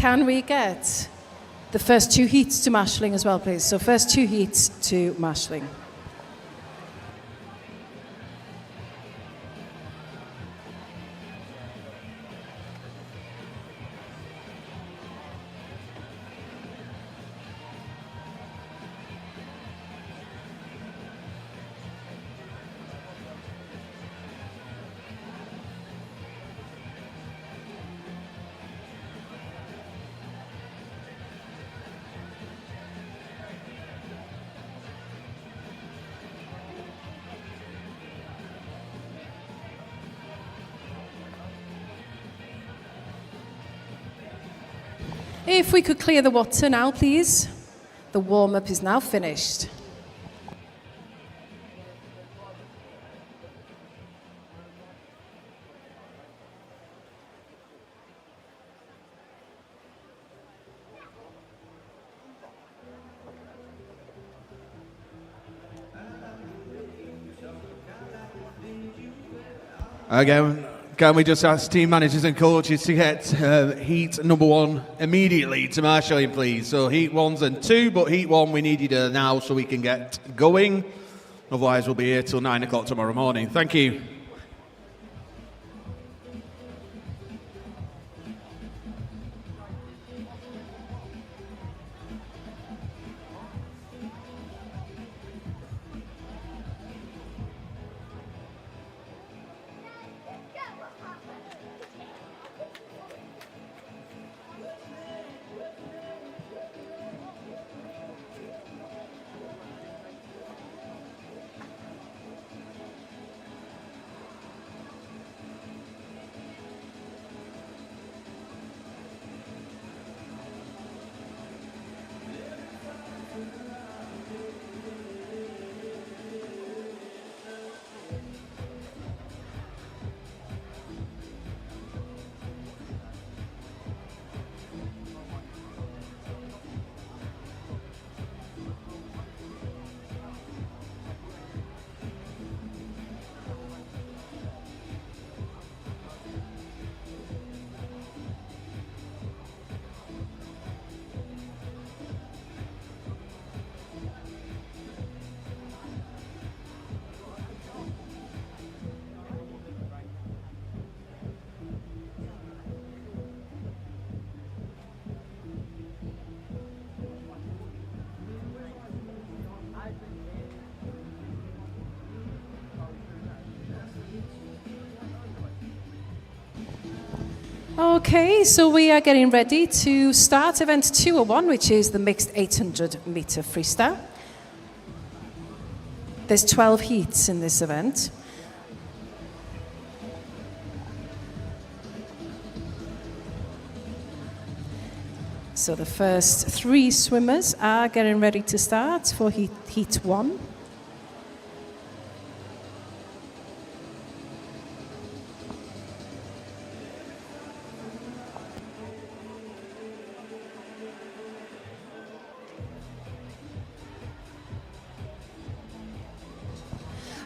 can we get the first 2 heats to Mashling as well, please? So first 2 heats to Mashling. If we could clear the water now, please. The warm-up is now finished. Again, can we just ask team managers and coaches to get heat number 1 immediately to Marshalling, please? So heat 1s and 2, but heat 1 we need you to now so we can get going. Otherwise we'll be here till 9 o'clock tomorrow morning. Thank you. Okay, so we are getting ready to start event 201, which is the mixed 800 meter freestyle. There's 12 heats in this event. So the first 3 swimmers are getting ready to start for heat 1.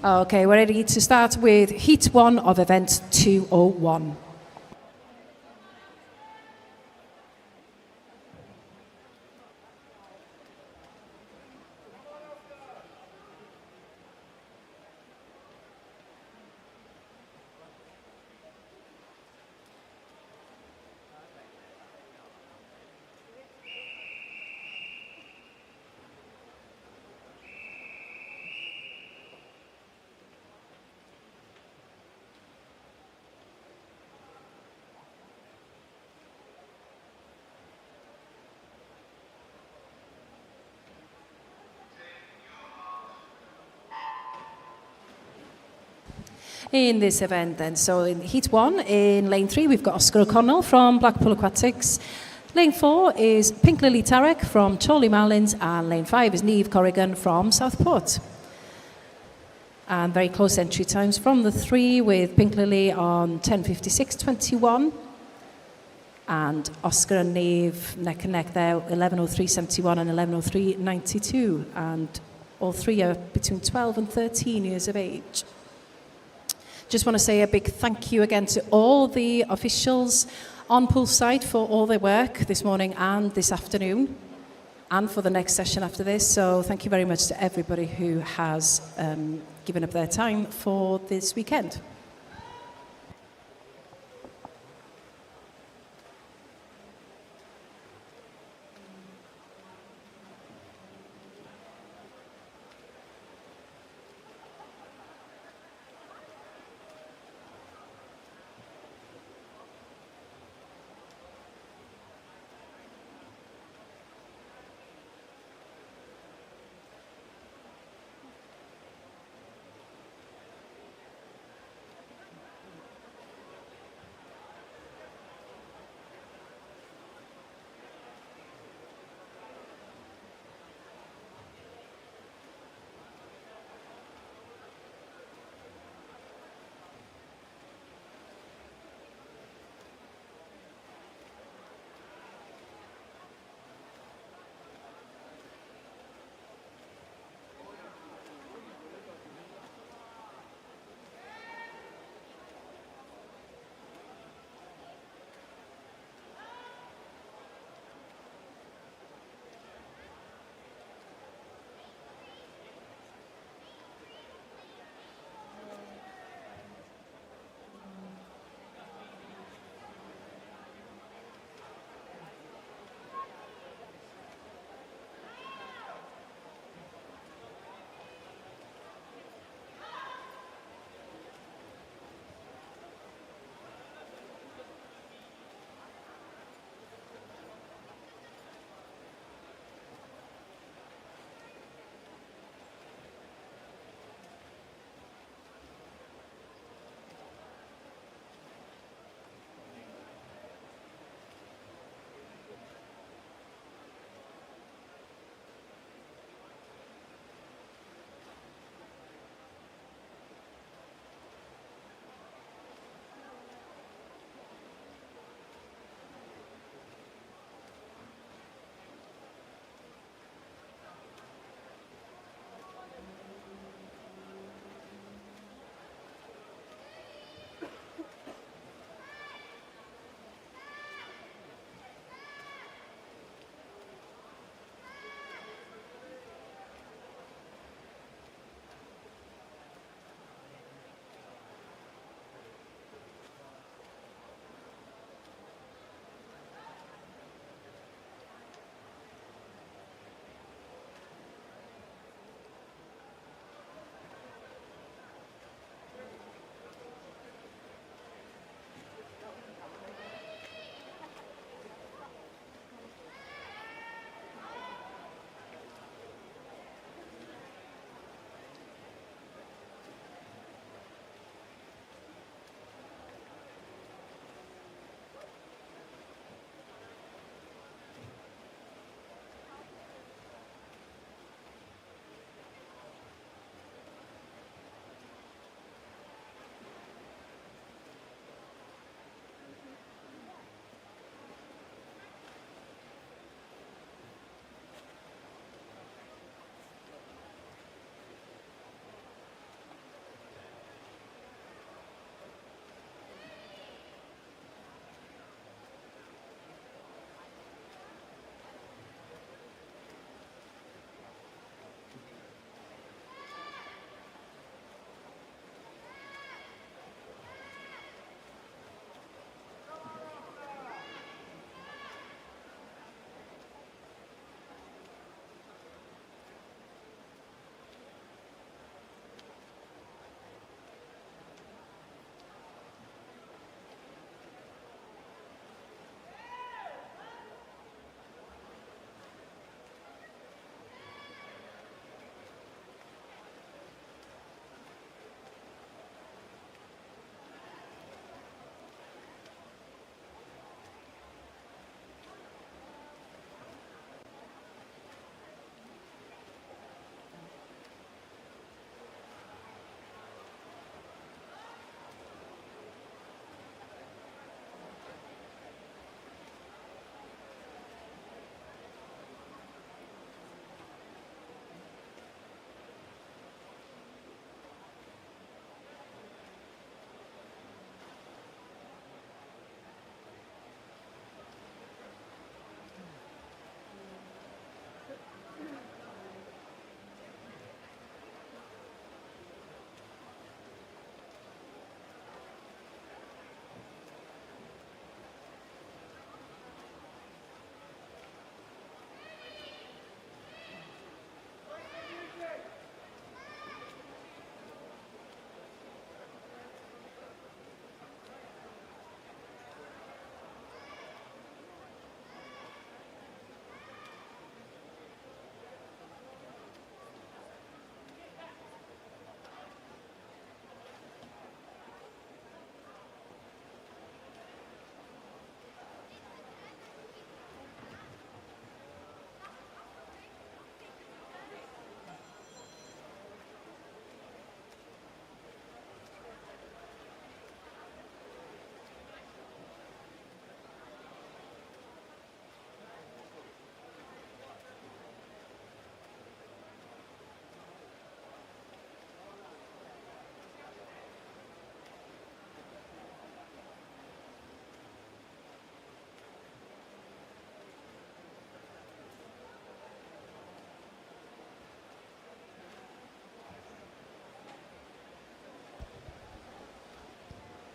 Okay, we're ready to start with heat 1 of event 201. In this event then, so in heat 1, in lane 3, we've got Oscar O'Connell from Blackpool Aquatics. Lane 4 is Pink Lily Tarek from Chorley Marlins, and lane 5 is Niamh Corrigan from Southport. And very close entry times from the 3, with Pink Lily on 10:56.21, and Oscar and Niamh neck and neck there, 11:03.71 and 11:03.92, and all 3 are between 12 and 13 years of age. Just want to say a big thank you again to all the officials on poolside for all their work this morning and this afternoon, and for the next session after this. So thank you very much to everybody who has given up their time for this weekend.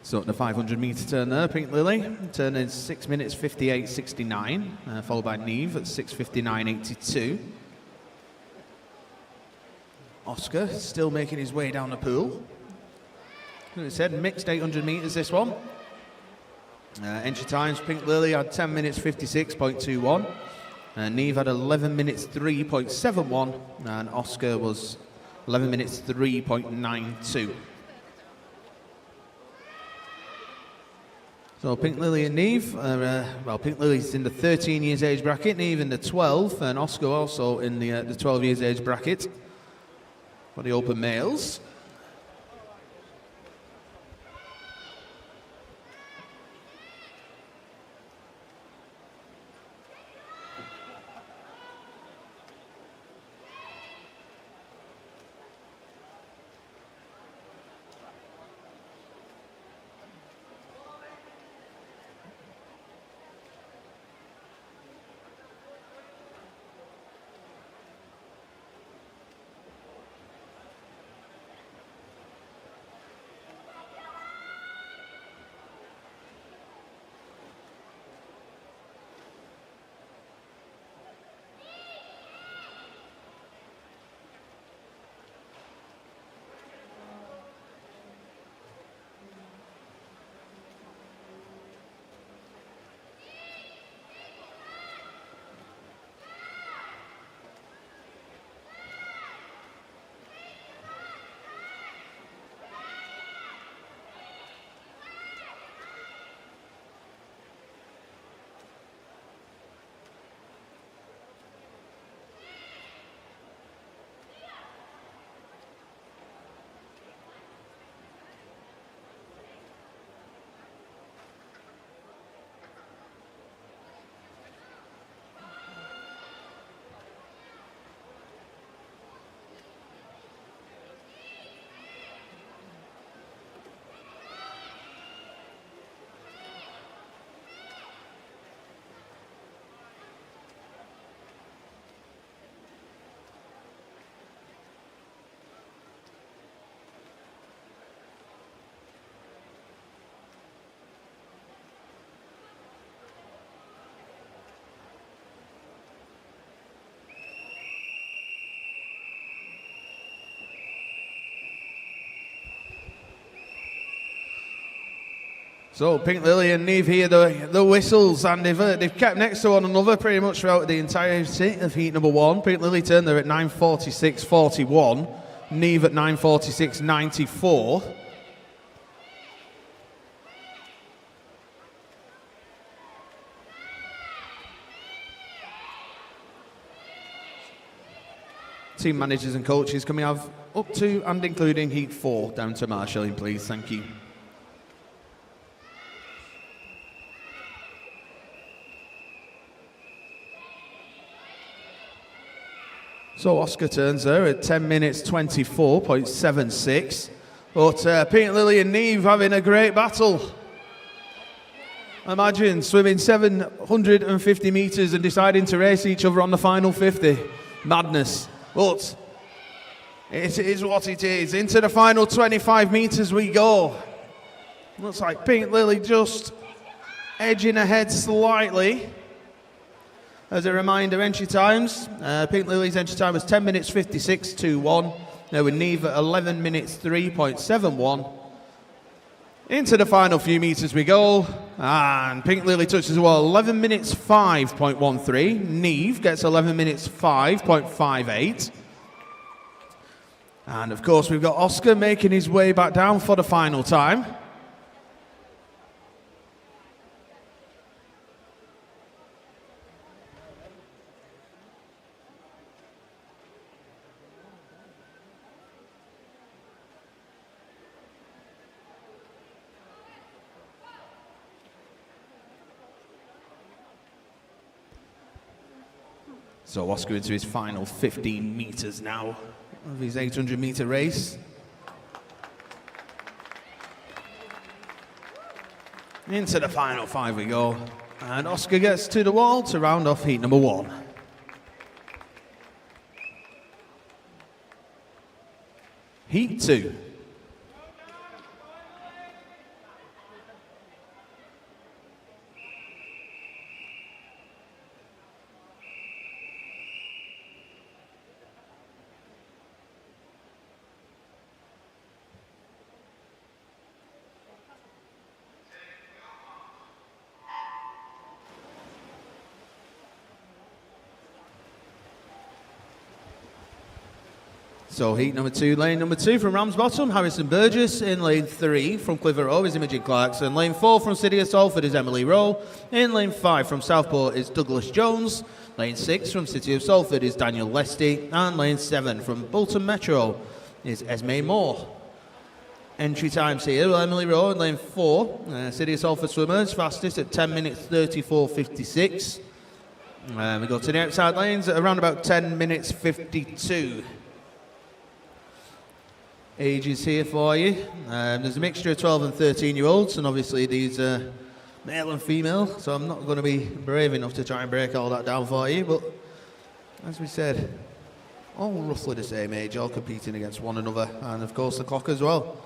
So the 500 metre turn there, Pink Lily, turn in 6 minutes 58.69, followed by Neve at 6:59.82. Oscar still making his way down the pool. As I said, mixed 800 metres this one. Entry times, Pink Lily had 10 minutes 56.21. Neve had 11 minutes 3.71. And Oscar was 11 minutes 3.92. So Pink Lily and Neve, Pink Lily's in the 13 years age bracket, Neve in the 12, and Oscar also in the 12 years age bracket for the open males. So Pink Lily and Neve hear the whistles, and they've kept next to one another pretty much throughout the entirety of heat number one. Pink Lily turned there at 9:46.41, Neve at 9:46.94. Team managers and coaches, can we have up to and including heat 4 down to marshalling, please? Thank you. So Oscar turns there at 10 minutes 24.76. But Pink Lily and Neve having a great battle. Imagine swimming 750 metres and deciding to race each other on the final 50. Madness. But it is what it is. Into the final 25 metres we go. Looks like Pink Lily just edging ahead slightly. As a reminder, entry times. Pink Lily's entry time was 10 minutes 56.21. Now with Neve at 11 minutes 3.71. Into the final few metres we go. And Pink Lily touches the wall 11 minutes 5.13. Neve gets 11 minutes 5.58. And of course we've got Oscar making his way back down for the final time. So Oscar into his final 15 metres now of his 800 metre race. Into the final 5 we go. And Oscar gets to the wall to round off heat number 1. Heat 2. So heat number 2, lane number 2 from Ramsbottom, Harrison Burgess. In lane 3 from Clitheroe Row is Imogen Clarkson. Lane 4 from City of Salford is Emily Rowe. In lane 5 from Southport is Douglas Jones. Lane 6 from City of Salford is Daniel Lesty. And lane 7 from Bolton Metro is Esme Moore. Entry times here, Emily Rowe in lane 4. City of Salford swimmers fastest at 10 minutes 34.56. We go to the outside lanes at around about 10 minutes 52. Ages here for you. There's a mixture of 12 and 13-year-olds, and obviously these are male and female, so I'm not going to be brave enough to try and break all that down for you, but as we said, all roughly the same age, all competing against one another, and of course the clock as well.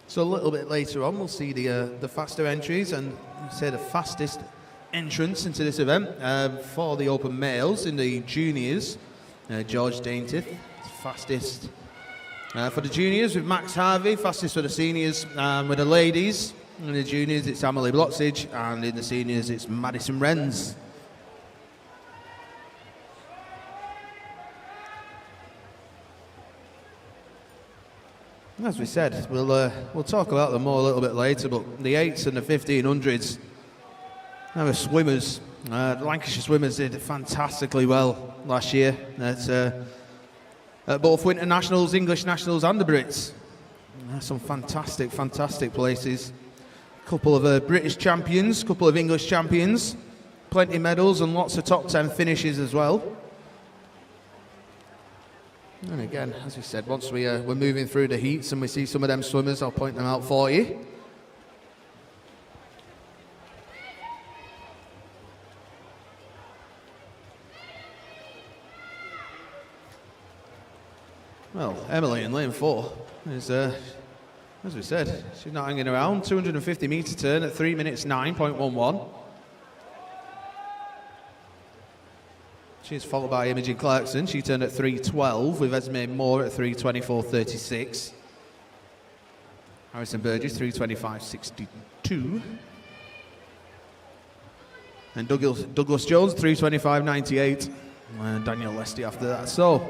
So a little bit later on, we'll see the faster entries and say the fastest entrance into this event for the open males in the juniors. George Daintiff, fastest for the juniors with Max Harvey, fastest for the seniors. With the ladies in the juniors, it's Emily Bloxage, and in the seniors, it's Madison Wrens. As we said, we'll talk about them more a little bit later, but the 8s and the 1500s, our swimmers, the Lancashire swimmers did fantastically well last year at both Winter Nationals, English Nationals and the Brits. Some fantastic places. A couple of British champions, a couple of English champions, plenty of medals and lots of top 10 finishes as well. And again, as we said, once we're moving through the heats and we see some of them swimmers, I'll point them out for you. Well, Emily in lane 4 is, as we said, she's not hanging around. 250 metre turn at 3 minutes 9.11. She's followed by Imogen Clarkson. She turned at 3:12 with Esme Moore at 3:24.36. Harrison Burgess 3:25.62. And Douglas Jones 3:25.98. And Daniel Lesty after that. So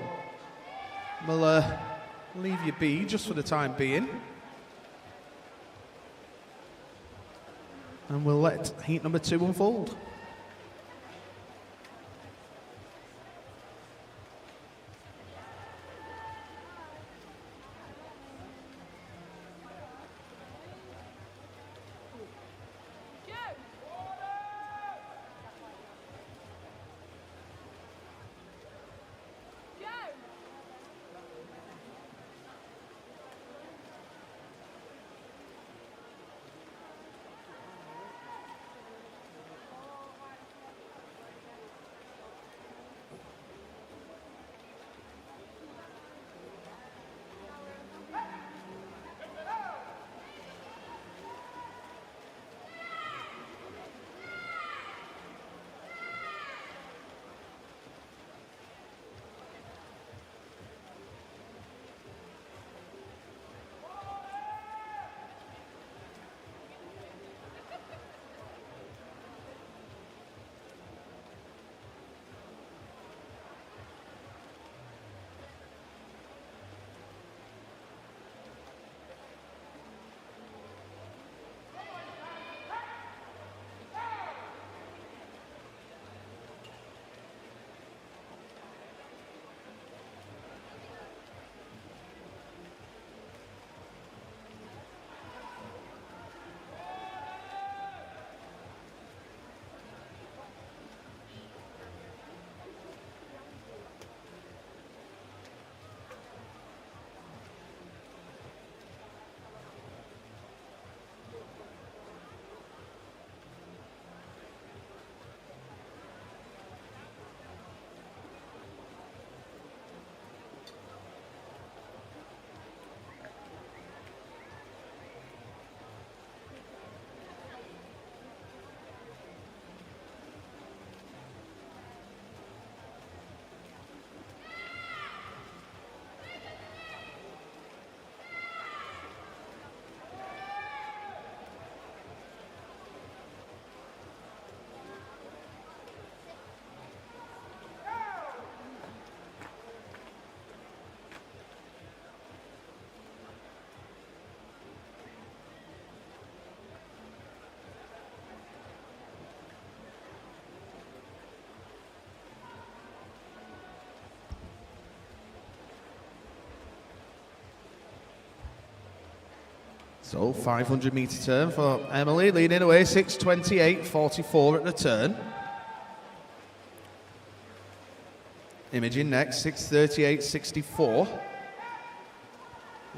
we'll leave you be just for the time being. And we'll let heat number 2 unfold. So 500 metre turn for Emily, leading away 6:28.44 at the turn. Imogen next, 6:38.64.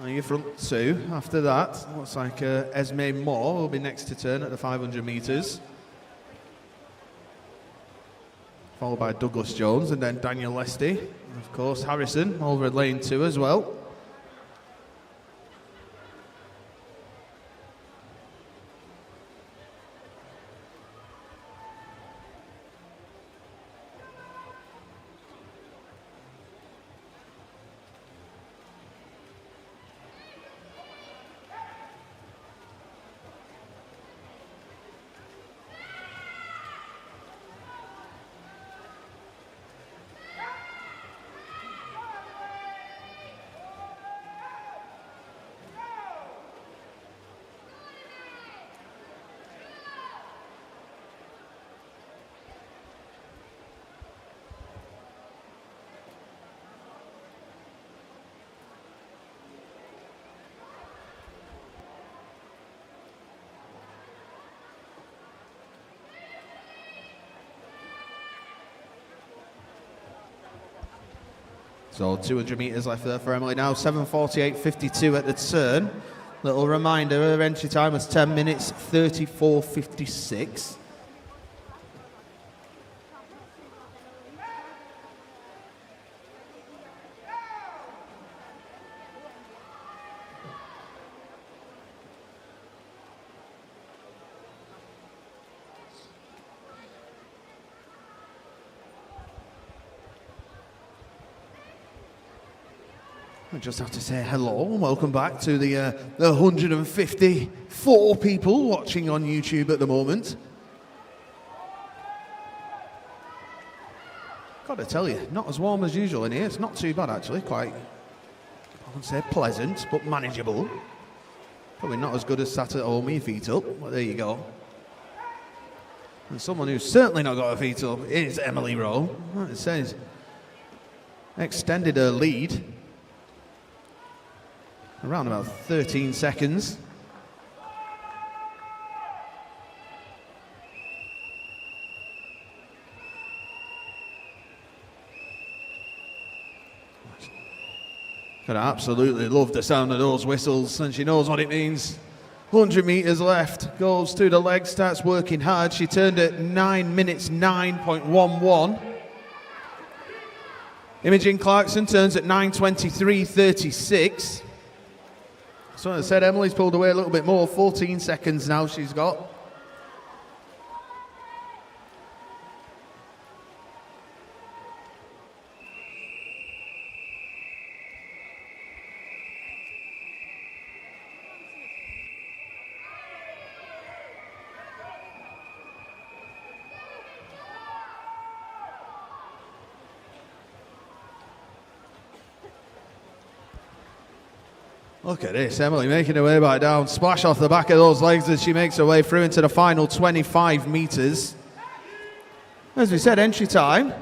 Your front two. After that, looks like Esme Moore will be next to turn at the 500 metres. Followed by Douglas Jones and then Daniel Lesty. And of course, Harrison over at lane 2 as well. So 200 metres left there for Emily now, 7:48.52 at the turn. Little reminder, her entry time was 10 minutes 34.56. I just have to say hello and welcome back to the 154 people watching on YouTube at the moment. Got to tell you, not as warm as usual in here. It's not too bad actually, quite, I wouldn't say pleasant, but manageable. Probably not as good as sat at home with your feet up, but there you go. And someone who's certainly not got her feet up is Emily Rowe. It says extended her lead around about 13 seconds. Could absolutely love the sound of those whistles, and she knows what it means. 100 metres left, goes to the leg, starts working hard. She turned at 9 minutes 9.11. Imogen Clarkson turns at 9:23.36. So as I said, Emily's pulled away a little bit more, 14 seconds now she's got. Look at this, Emily making her way back down. Splash off the back of those legs as she makes her way through into the final 25 metres. As we said, entry time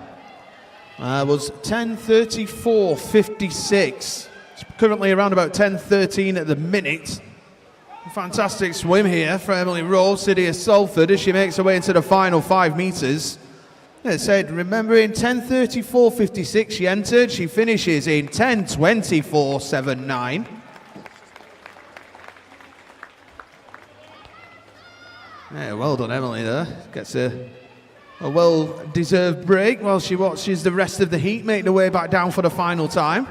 was 10:34.56. It's currently around about 10:13 at the minute. A fantastic swim here for Emily Rowe, City of Salford, as she makes her way into the final 5 metres. As I said, remembering 10:34.56 she entered, she finishes in 10:24.79. Yeah, well done, Emily, there. Gets a well-deserved break while she watches the rest of the heat make their way back down for the final time.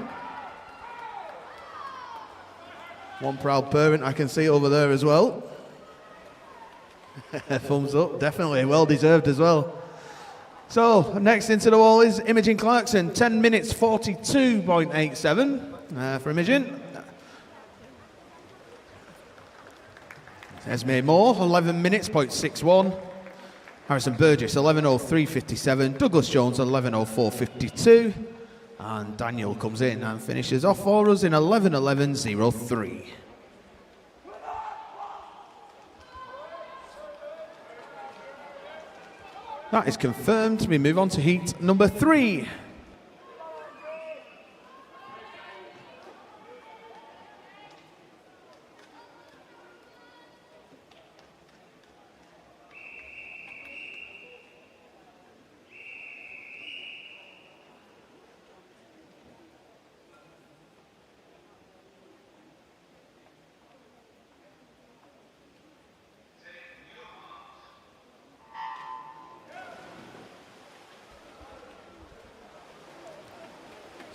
One proud parent I can see over there as well. Thumbs up, definitely, well-deserved as well. So, next into the wall is Imogen Clarkson, 10 minutes 42.87 for Imogen. Esme Moore, 11 minutes, 0.61. Harrison Burgess, 11:03.57. Douglas Jones, 11:04.52. And Daniel comes in and finishes off for us in 11:11.03. That is confirmed. We move on to heat number 3.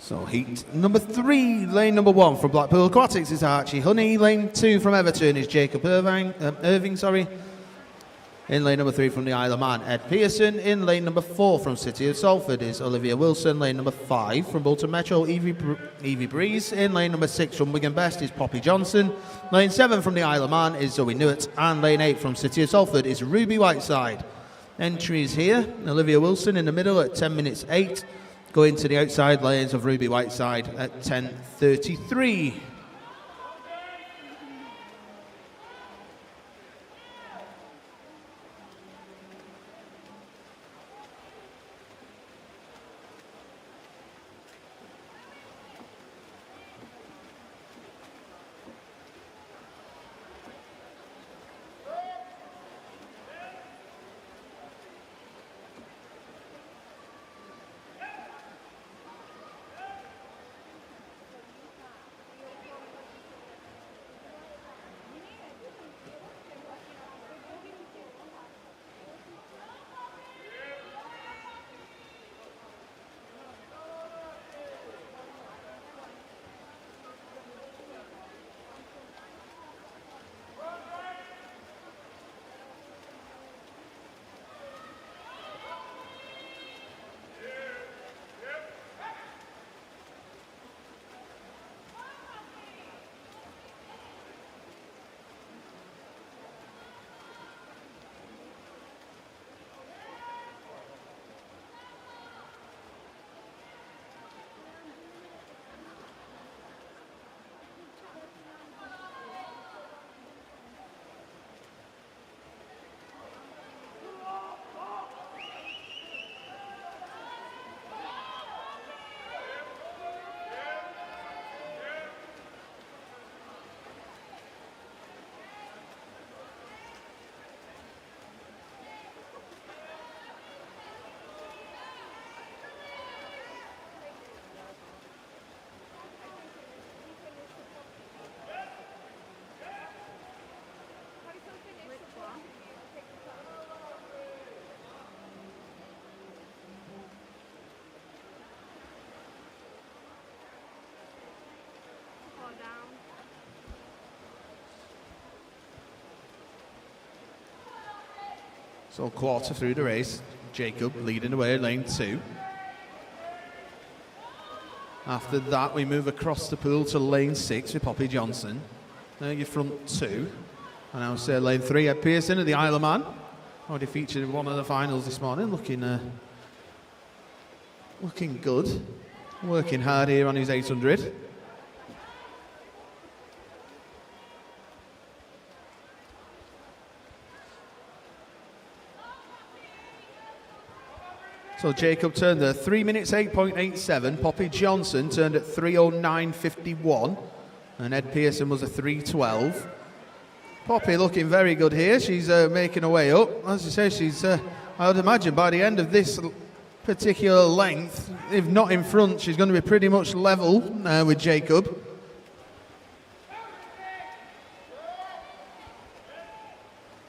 So heat number 3, lane number 1 from Blackpool Aquatics is Archie Honey. Lane 2 from Everton is Jacob Irving. In lane number 3 from the Isle of Man, Ed Pearson. In lane number 4 from City of Salford is Olivia Wilson. Lane number 5 from Bolton Metro, Evie Breeze. In lane number 6 from Wigan Best is Poppy Johnson. Lane 7 from the Isle of Man is Zoe Newitt. And lane 8 from City of Salford is Ruby Whiteside. Entries here, Olivia Wilson in the middle at 10 minutes 8. Going to the outside lanes of Ruby Whiteside at 10:33. So quarter through the race, Jacob leading the way in lane 2. After that, we move across the pool to lane 6 with Poppy Johnson. There your front 2. And I would say lane 3, Ed Pearson of the Isle of Man. Already featured in one of the finals this morning, looking good. Working hard here on his 800. So Jacob turned at 3 minutes 8.87. Poppy Johnson turned at 3:09.51. And Ed Pearson was a 3:12. Poppy looking very good here. She's making her way up. As you say, she's, I would imagine by the end of this particular length, if not in front, she's going to be pretty much level with Jacob.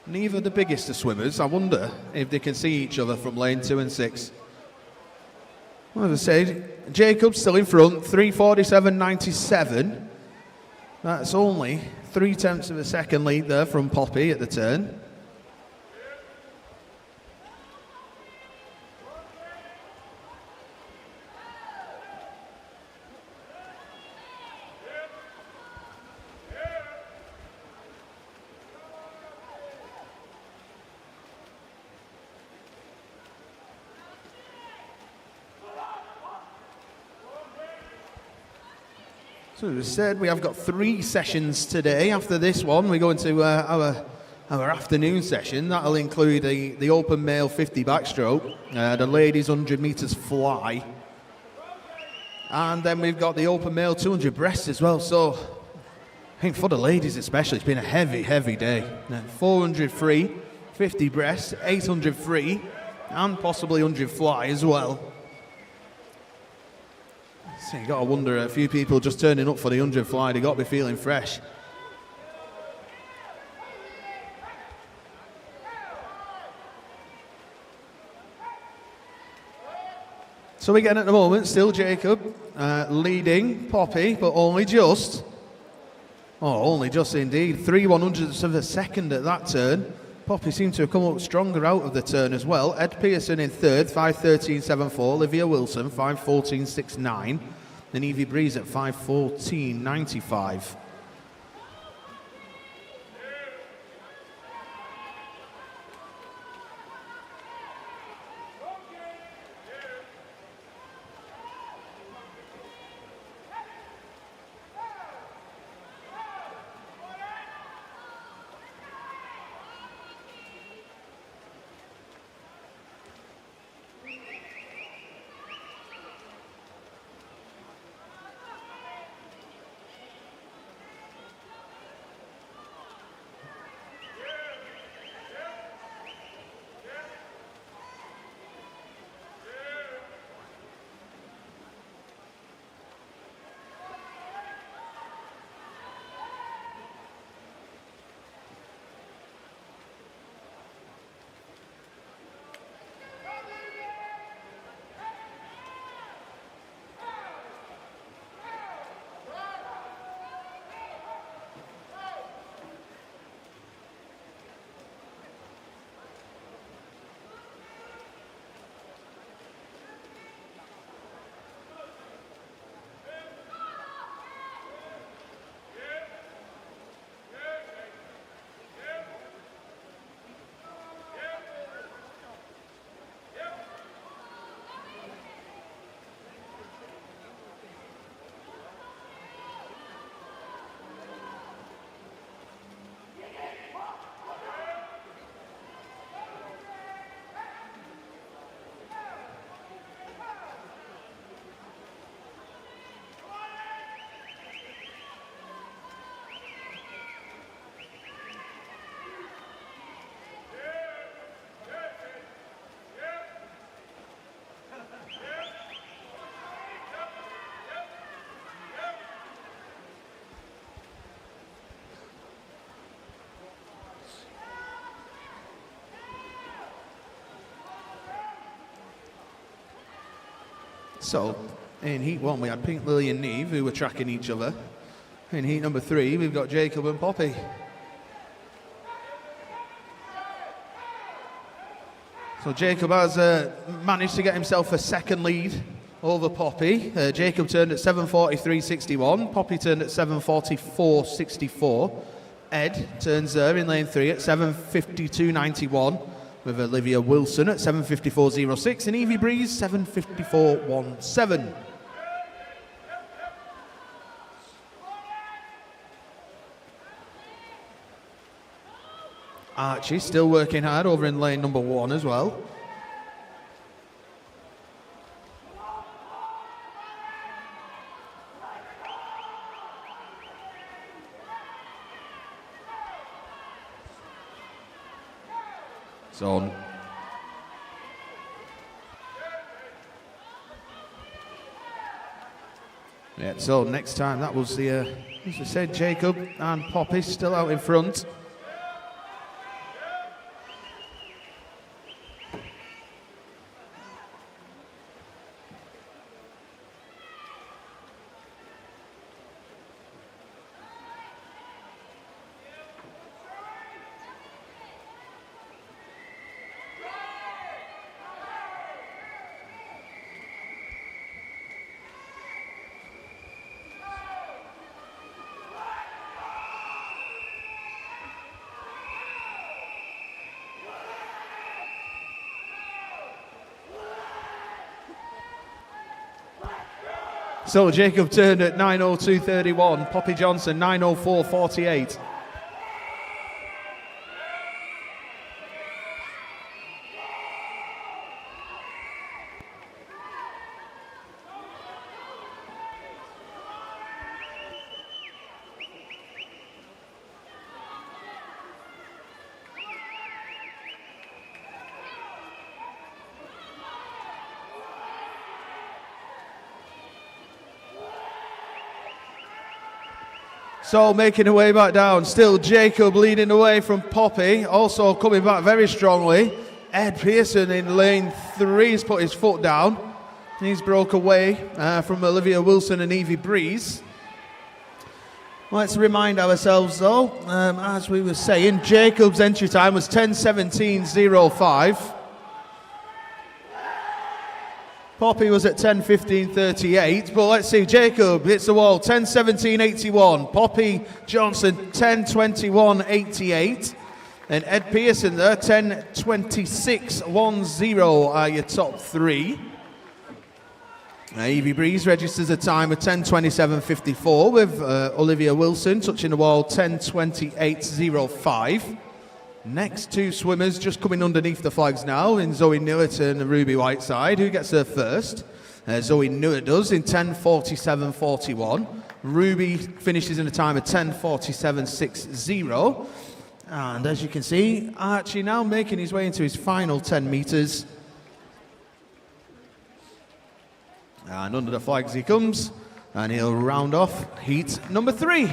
Neither the biggest of swimmers. I wonder if they can see each other from lane 2 and 6. Well, as I said, Jacob's still in front, 3:47.97. That's only 0.3 of a second lead there from Poppy at the turn. So as I said, we have got 3 sessions today. After this one, we go into our afternoon session. That'll include the open male 50 backstroke, the ladies 100 metres fly, and then we've got the open male 200 breast as well. So I think for the ladies especially, it's been a heavy day. 400 free, 50 breast, 800 free, and possibly 100 fly as well. So you got to wonder, a few people just turning up for the 100 fly, they got to be feeling fresh. So again at the moment, still Jacob leading Poppy, but only just. Oh, only just indeed. 3/100ths of a second at that turn. Poppy seemed to have come up stronger out of the turn as well. Ed Pearson in third, 5:13.74. Olivia Wilson, 5:14.69. And Evie Breeze at 5:14.95. So, in heat one, we had Pink Lily and Neve, who were tracking each other. In heat number 3, we've got Jacob and Poppy. So Jacob has managed to get himself a second lead over Poppy. Jacob turned at 7:43.61. Poppy turned at 7:44.64. Ed turns there in lane 3 at 7:52.91. With Olivia Wilson at 7:54.06 and Evie Breeze 7:54.17. Archie still working hard over in lane number 1 as well. Zone. Yeah, so next time that was the, as I said, Jacob and Poppy still out in front. So Jacob turned at 9:02.31, Poppy Johnson 9:04.48. So making her way back down, still Jacob leading away from Poppy, also coming back very strongly. Ed Pearson in lane 3 has put his foot down. He's broke away from Olivia Wilson and Evie Breeze. Let's remind ourselves though, as we were saying, Jacob's entry time was 10:17.05. Poppy was at 10:15.38, but let's see, Jacob hits the wall, 10:17.81. Poppy Johnson, 10:21.88. And Ed Pearson there, 10:26.10 are your top three. Evie Breeze registers a time of 10:27.54 with Olivia Wilson touching the wall 10:28.05. Next two swimmers just coming underneath the flags now in Zoe Newitt and Ruby Whiteside. Who gets there first? Zoe Newitt does in 10:47.41. Ruby finishes in a time of 10:47.60. And as you can see, Archie now making his way into his final 10 metres. And under the flags he comes, and he'll round off heat number 3.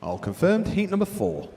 All confirmed, heat number 4.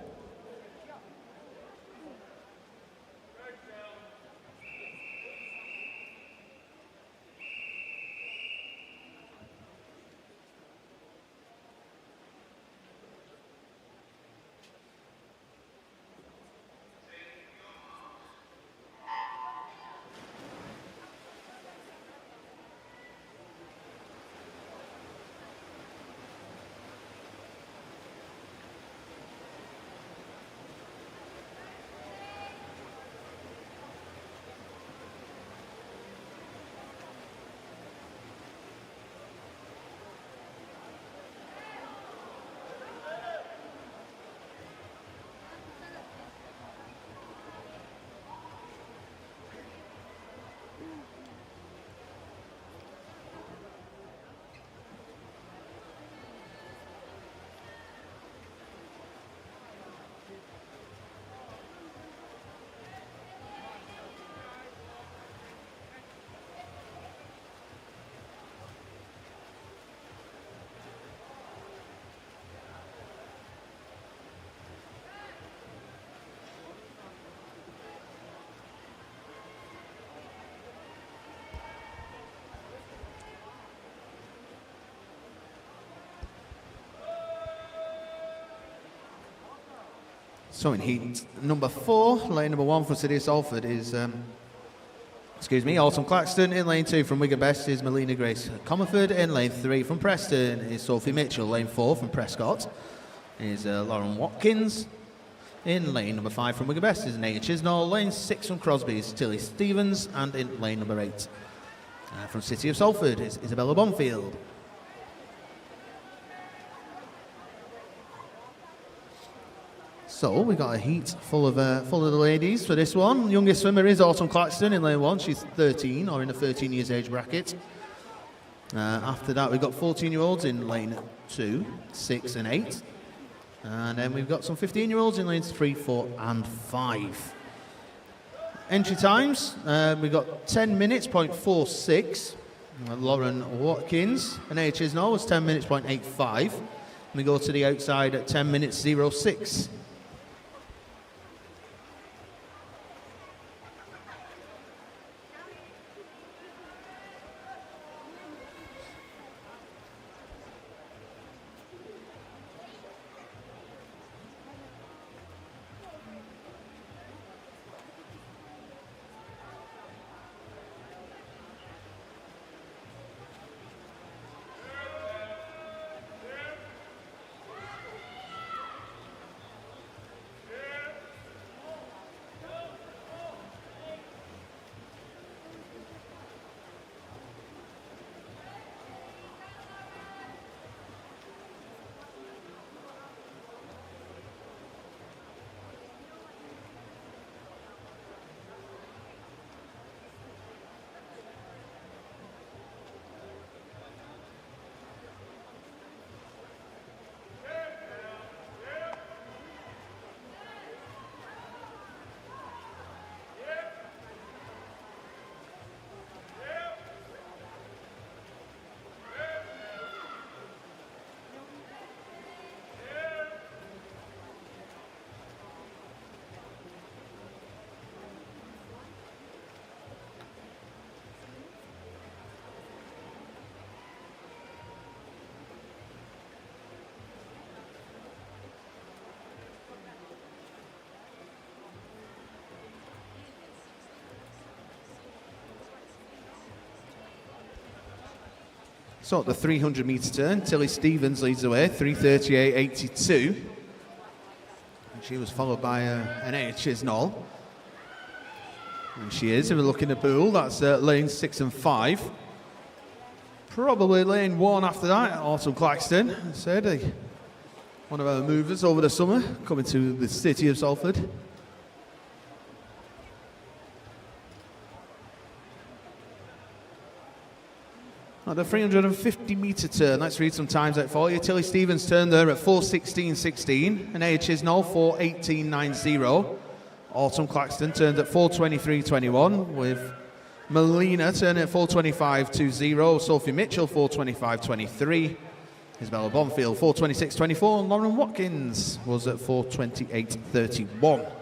So in heat number 4, lane number 1 for City of Salford is, Autumn Claxton. In lane 2 from Wigan Best is Melina Grace Comerford. In lane 3 from Preston is Sophie Mitchell. Lane 4 from Prescott is Lauren Watkins. In lane number 5 from Wigan Best is Naya Chisnall. Lane 6 from Crosby is Tilly Stevens. And in lane number 8 from City of Salford is Isabella Bonfield. So we've got a heat full of the ladies for this one. Youngest swimmer is Autumn Claxton in lane 1. She's 13 or in the 13 years age bracket. After that we've got 14-year-olds in lane 2, 6 and 8. And then we've got some 15-year-olds in lanes 3, 4 and 5. Entry times, we've got 10 minutes, 0.46. Lauren Watkins and Naya Chisnall was 10 minutes, 0.85. We go to the outside at 10 minutes, 06. So at the 300 metre turn, Tilly Stevens leads the way, 3:38.82. And she was followed by an Chisnall. And she is, if we look in the pool, that's lane 6 and 5. Probably lane 1 after that, Autumn Claxton, I said, one of our movers over the summer, coming to the city of Salford. At the 350 metre turn, let's read some times out for you. Tilly Stevens turned there at 4:16.16, and A. Chisnall 4:18.90. Autumn Claxton turned at 4:23.21, with Melina turning at 4:25.20, Sophie Mitchell 4:25.23, Isabella Bonfield 4:26.24, and Lauren Watkins was at 4:28.31.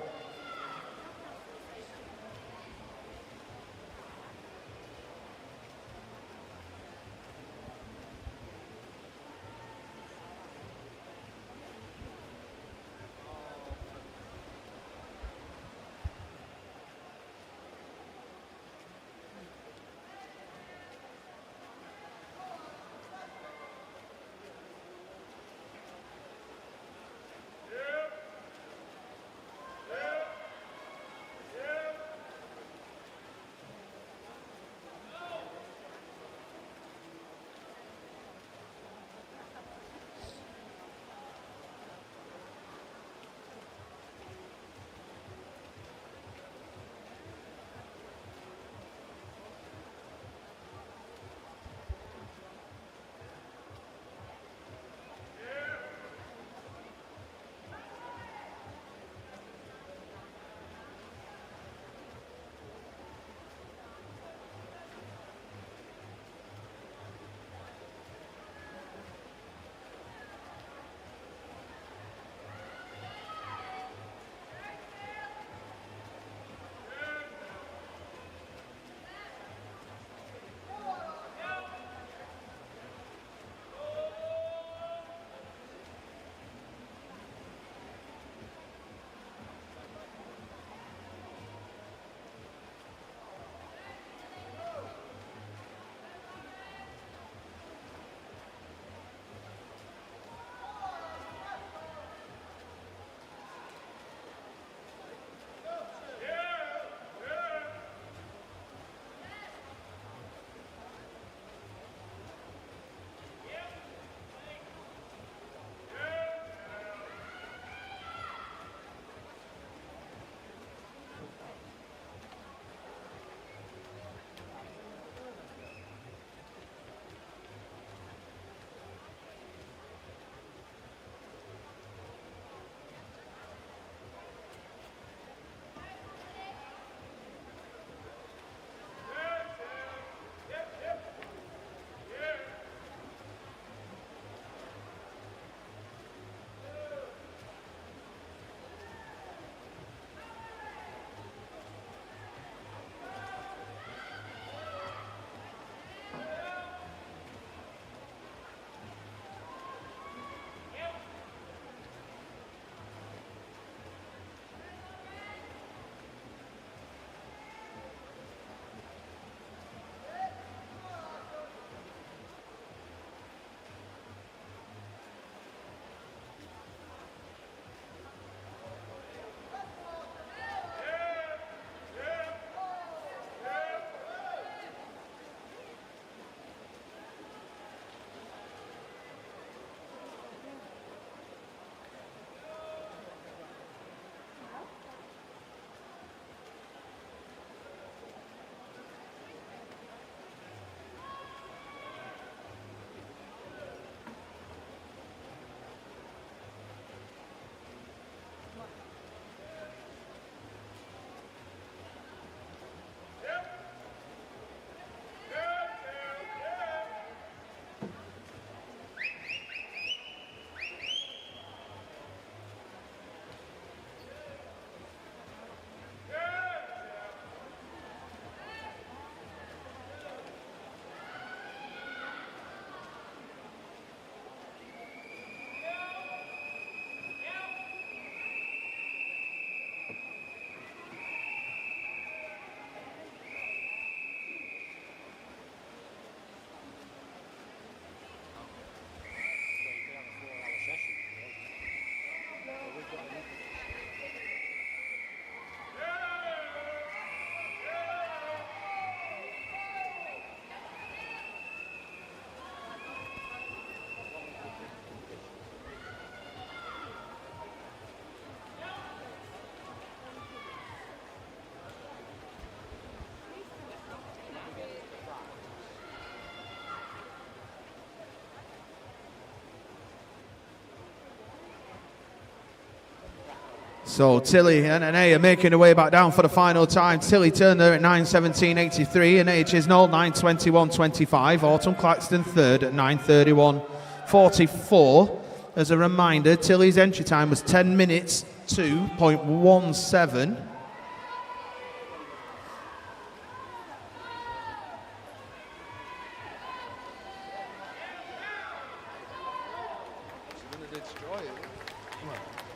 So Tilly and Anae are making their way back down for the final time. Tilly turned there at 9:17.83, Anae Chisnall 9:21.25, Autumn Claxton third at 9:31.44. As a reminder, Tilly's entry time was 10 minutes 2.17.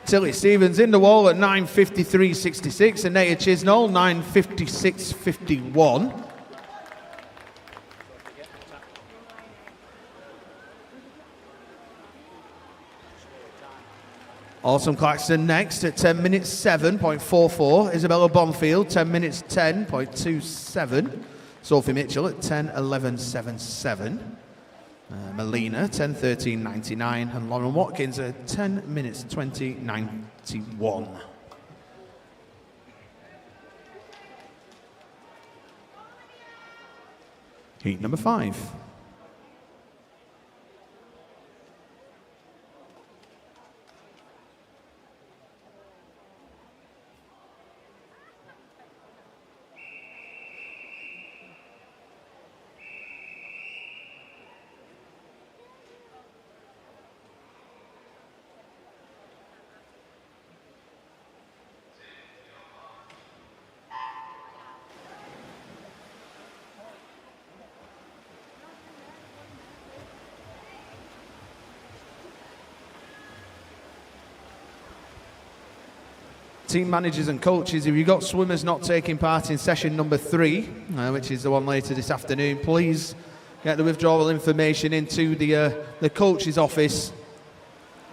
Tilly Stevens in the wall at 9:53.66, and Naya Chisnall 9:56.51. Autumn Claxton next at 10 minutes 7.44. Isabella Bonfield 10 minutes 10.27. Sophie Mitchell at 10:11.77. Melina 10:13.99, and Lauren Watkins at 10 minutes 20.91. Heat number 5. Team managers and coaches, if you've got swimmers not taking part in session number 3, which is the one later this afternoon, please get the withdrawal information into the coach's office.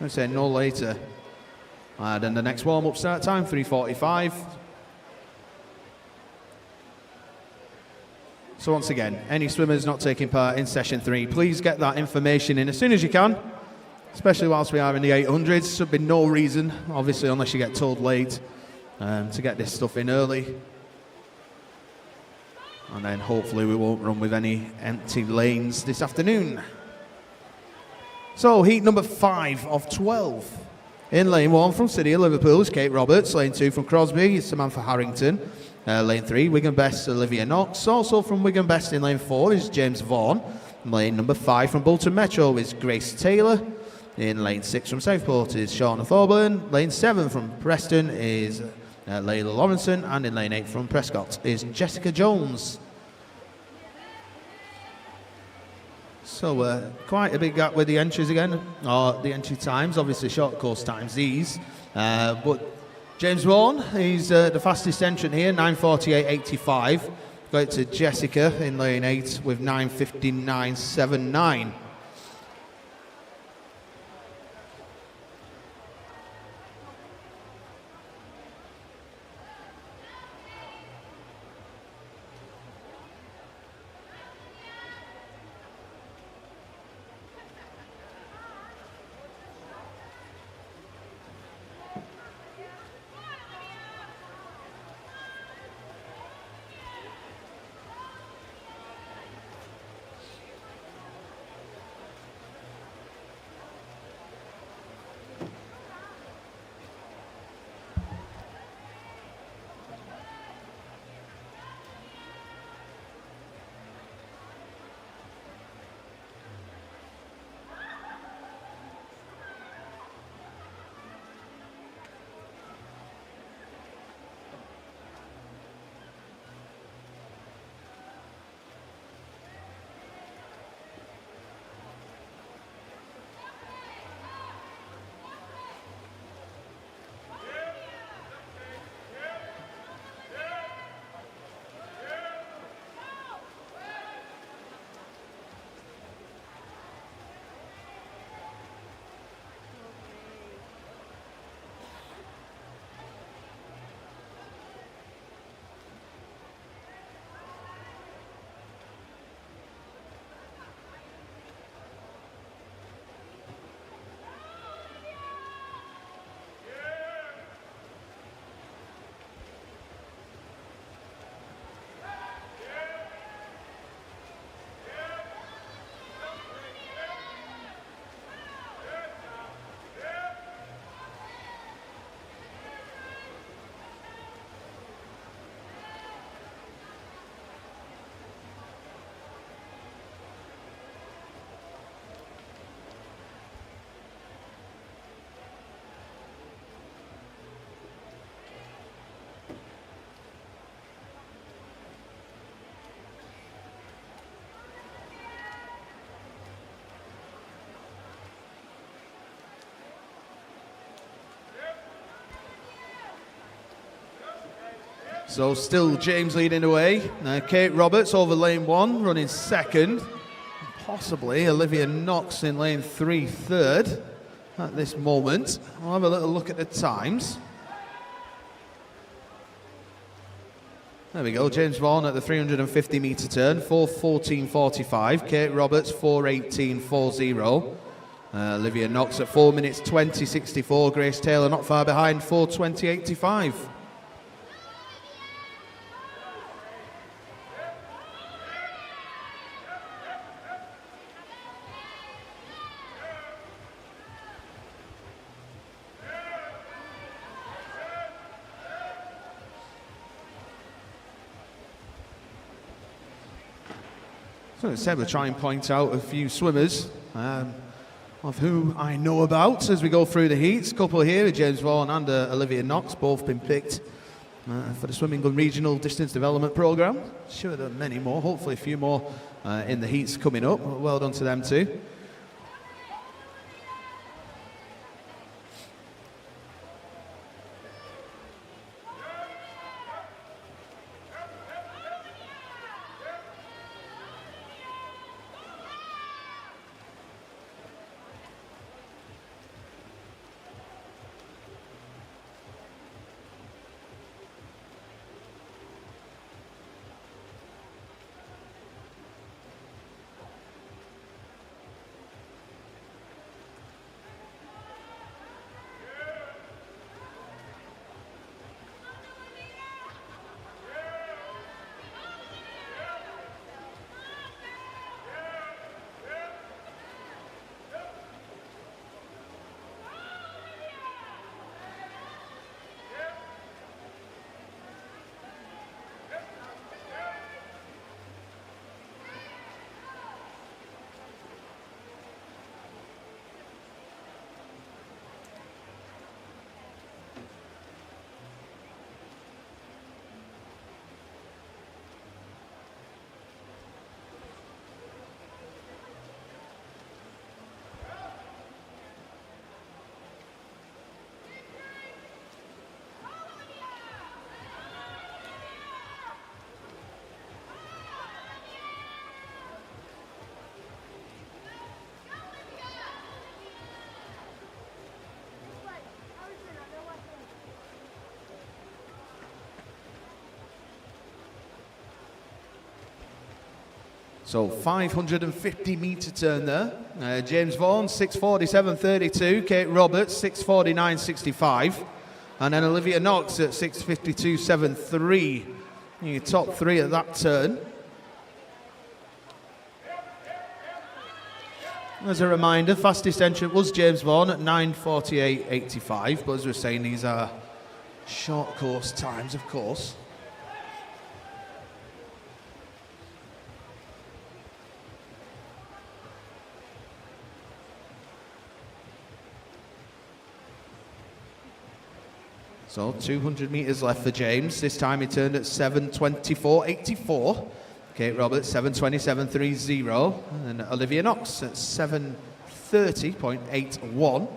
I say no later. And the next warm-up start time, 3:45. So once again, any swimmers not taking part in session 3, please get that information in as soon as you can. Especially whilst we are in the 800s, should be no reason, obviously unless you get told late, to get this stuff in early. And then hopefully we won't run with any empty lanes this afternoon. So heat number 5 of 12. In lane 1 from City of Liverpool is Kate Roberts. Lane 2 from Crosby is Samantha Harrington. Lane 3, Wigan Best, Olivia Knox. Also from Wigan Best in lane 4 is James Vaughan. Lane number 5 from Bolton Metro is Grace Taylor. In lane 6 from Southport is Shauna Thorburn. Lane 7 from Preston is Layla Lawrenson. And in lane 8 from Prescott is Jessica Jones. So quite a big gap with the entries again, or the entry times, obviously short course times these. But James Vaughan, he's the fastest entrant here, 9:48.85. Go to Jessica in lane 8 with 9:59.79. So still James leading away. Kate Roberts over lane 1, running second. Possibly Olivia Knox in lane 3, third at this moment. We'll have a little look at the times. There we go, James Vaughan at the 350 metre turn, 4:14.45. Kate Roberts, 4:18.40. Olivia Knox at 4 minutes 20.64. Grace Taylor not far behind, 4:20.85. So as I said, we'll try and point out a few swimmers of who I know about as we go through the heats. A couple here, James Vaughan and Olivia Knox, both been picked for the Swimming Gun Regional Distance Development Programme. Sure there are many more, hopefully a few more in the heats coming up. Well done to them too. So 550 metre turn there. James Vaughan, 6:47.32. Kate Roberts, 6:49.65. And then Olivia Knox at 6:52.73. Your top three at that turn. As a reminder, fastest entrant was James Vaughan at 9:48.85. But as we're saying, these are short course times, of course. So 200 metres left for James. This time he turned at 7:24.84. Kate Roberts, 7:27.30. And then Olivia Knox at 7:30.81.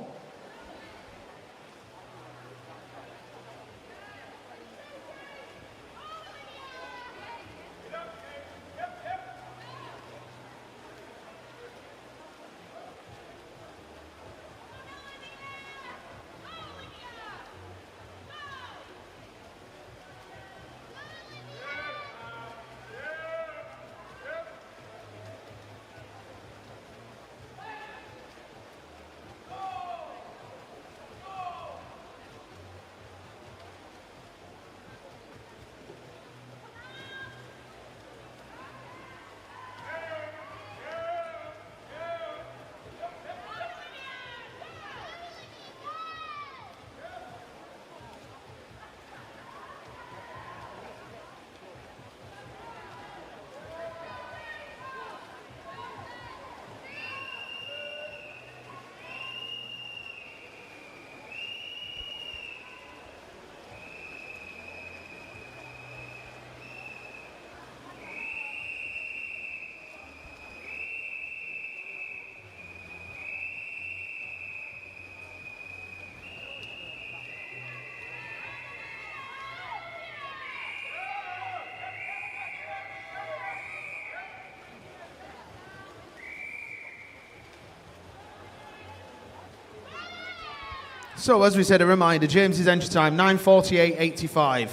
So, as we said, a reminder, James's entry time, 9:48.85.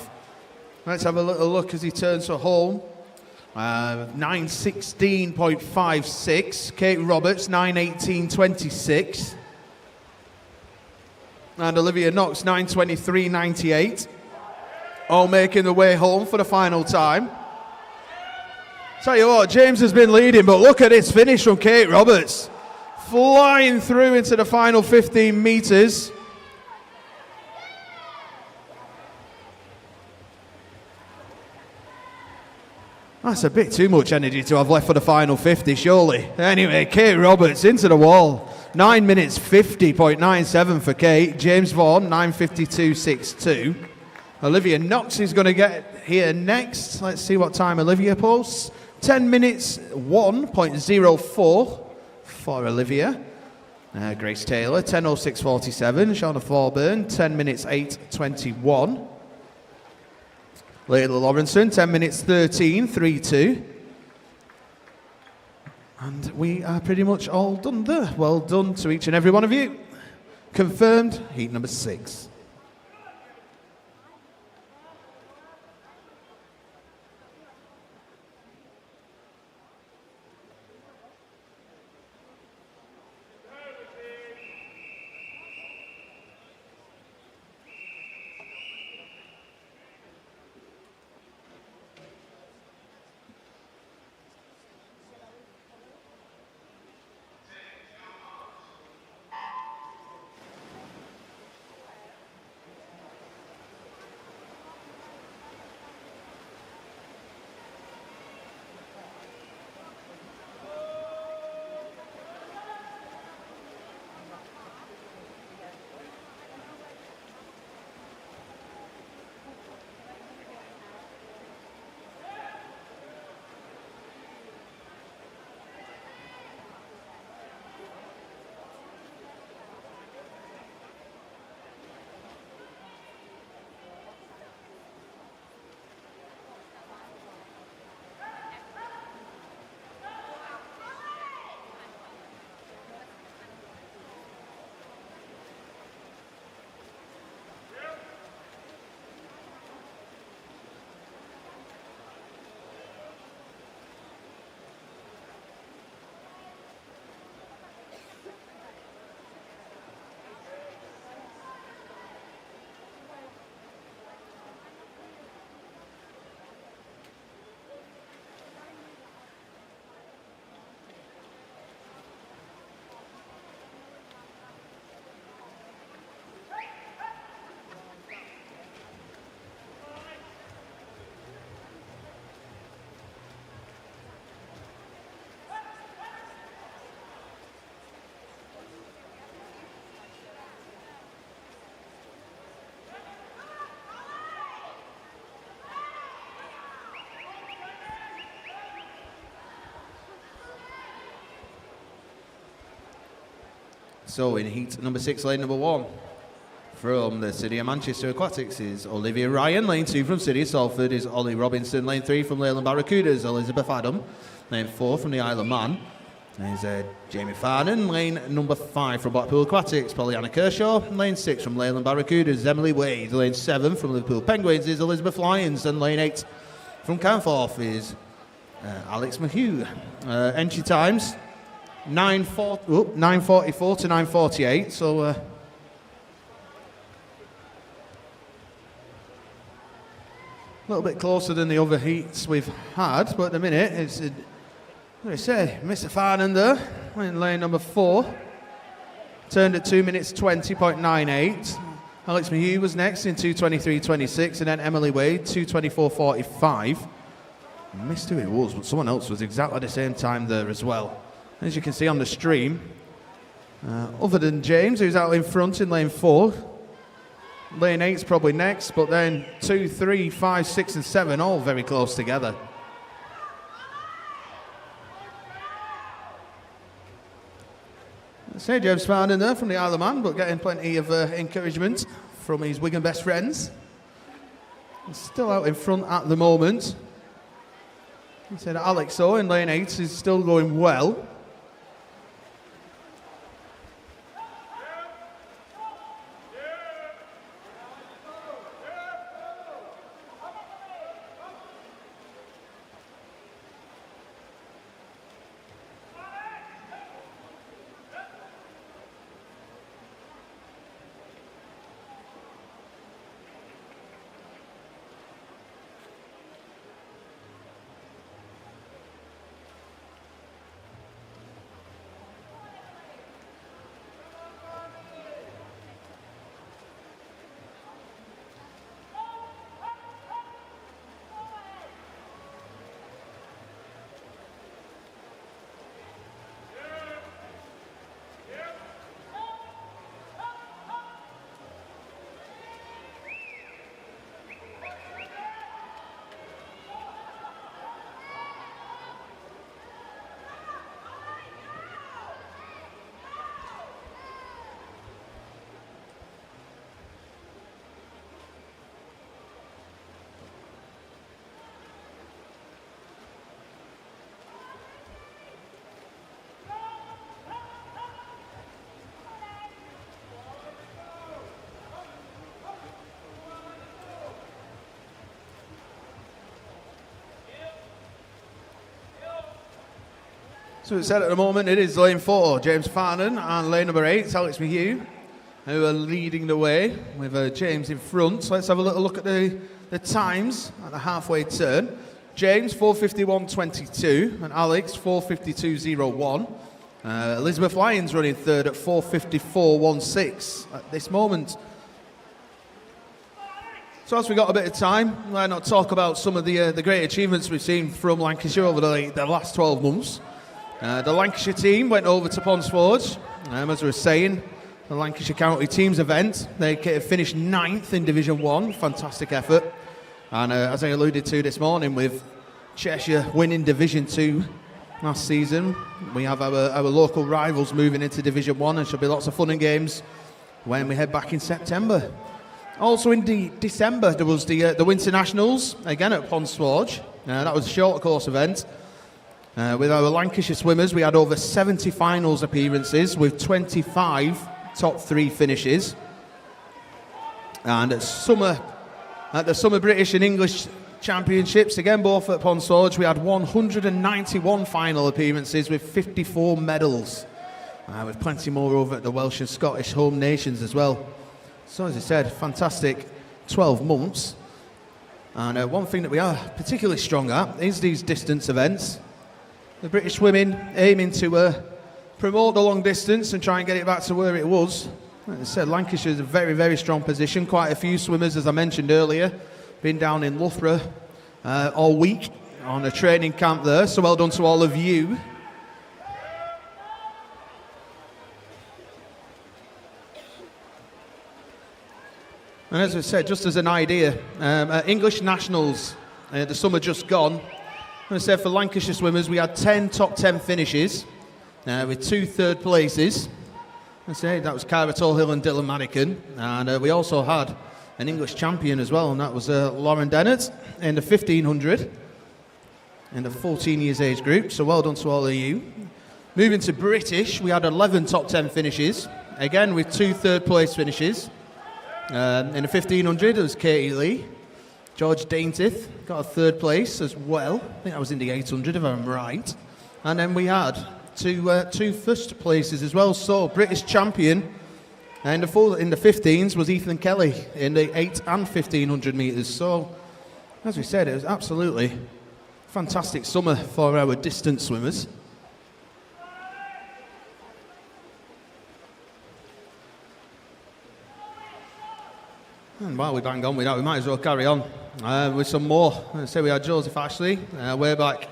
Let's have a little look as he turns for home. 9:16.56. Kate Roberts, 9:18.26. And Olivia Knox, 9:23.98. All making the way home for the final time. Tell you what, James has been leading, but look at this finish from Kate Roberts. Flying through into the final 15 metres. That's a bit too much energy to have left for the final 50, surely. Anyway, Kate Roberts into the wall. 9 minutes 50.97 for Kate. James Vaughan, 9:52.62. Olivia Knox is going to get here next. Let's see what time Olivia posts. 10 minutes 1.04 for Olivia. Grace Taylor, 10:06.47. Shauna Thorburn, 10 minutes 8.21. Layla Lawrenson, 10 minutes 13.32. And we are pretty much all done there. Well done to each and every one of you. Confirmed, heat number 6. So in heat number 6, lane number 1, from the City of Manchester Aquatics is Olivia Ryan. Lane 2 from City of Salford is Ollie Robinson. Lane 3 from Leyland Barracudas, Elizabeth Adam. Lane 4 from the Isle of Man is Jamie Farnan. Lane number 5 from Blackpool Aquatics, Pollyanna Kershaw. Lane 6 from Leyland Barracudas, Emily Wade. Lane 7 from Liverpool Penguins is Elizabeth Lyons. And lane 8 from Canforth is Alex McHugh. Entry times 9:44 to 9:48, so a little bit closer than the other heats we've had, but at the minute it's what do I say, Mr. Farnan there in lane number 4, turned at 2 minutes 20.98. Alex McHugh was next in 2:23.26, and then Emily Wade 2:24.45. I missed who it was, but someone else was exactly the same time there as well. As you can see on the stream, other than James, who's out in front in lane 4, lane 8's probably next, but then 2, 3, 5, 6 and 7 all very close together. Say James Farnan there from the Isle of Man, but getting plenty of encouragement from his Wigan best friends. He's still out in front at the moment. I said Alex O in lane 8 is still going well. So it's said at the moment it is lane 4, James Farnan, and lane number 8, Alex McHugh, who are leading the way with James in front. So let's have a little look at the times at the halfway turn. James 4:51.22 and Alex 4:52.01. Elizabeth Lyons running third at 4:54.16 at this moment. So as we got a bit of time, why not talk about some of the great achievements we've seen from Lancashire over the last 12 months. The Lancashire team went over to Ponsforge, as we were saying, the Lancashire County Teams event. They finished 9th in Division 1, fantastic effort. And as I alluded to this morning, with Cheshire winning Division 2 last season, we have our local rivals moving into Division 1, and should be lots of fun and games when we head back in September. Also in December, there was the Winter Nationals, again at Ponsforge. That was a short course event. With our Lancashire swimmers, we had over 70 finals appearances with 25 top 3 finishes. And at the Summer British and English Championships, again both at Ponsforge, we had 191 final appearances with 54 medals. With plenty more over at the Welsh and Scottish home nations as well. So as I said, fantastic 12 months. And one thing that we are particularly strong at is these distance events. The British women aiming to promote the long distance and try and get it back to where it was. Like I said, Lancashire is a very, very strong position. Quite a few swimmers, as I mentioned earlier, been down in Loughborough all week on a training camp there. So well done to all of you. And as I said, just as an idea, English Nationals, the summer just gone. As I said, for Lancashire swimmers, we had 10 top 10 finishes with 2 third places. I say that was Cara Tolhill and Dylan Madigan, and we also had an English champion as well, and that was Lauren Dennett in the 1500 in the 14 years age group. So well done to all of you. Moving to British, we had 11 top 10 finishes, again with 2 third place finishes. In the 1500, it was Katie Lee. George Daintith got a 3rd place as well. I think that was in the 800, if I'm right. And then we had two 1st places as well. So British champion in the 15s was Ethan Kelly in the 8 and 1500 metres. So, as we said, it was absolutely fantastic summer for our distance swimmers. And while we bang on with that, we might as well carry on with some more. Let's say we had Joseph Ashley way back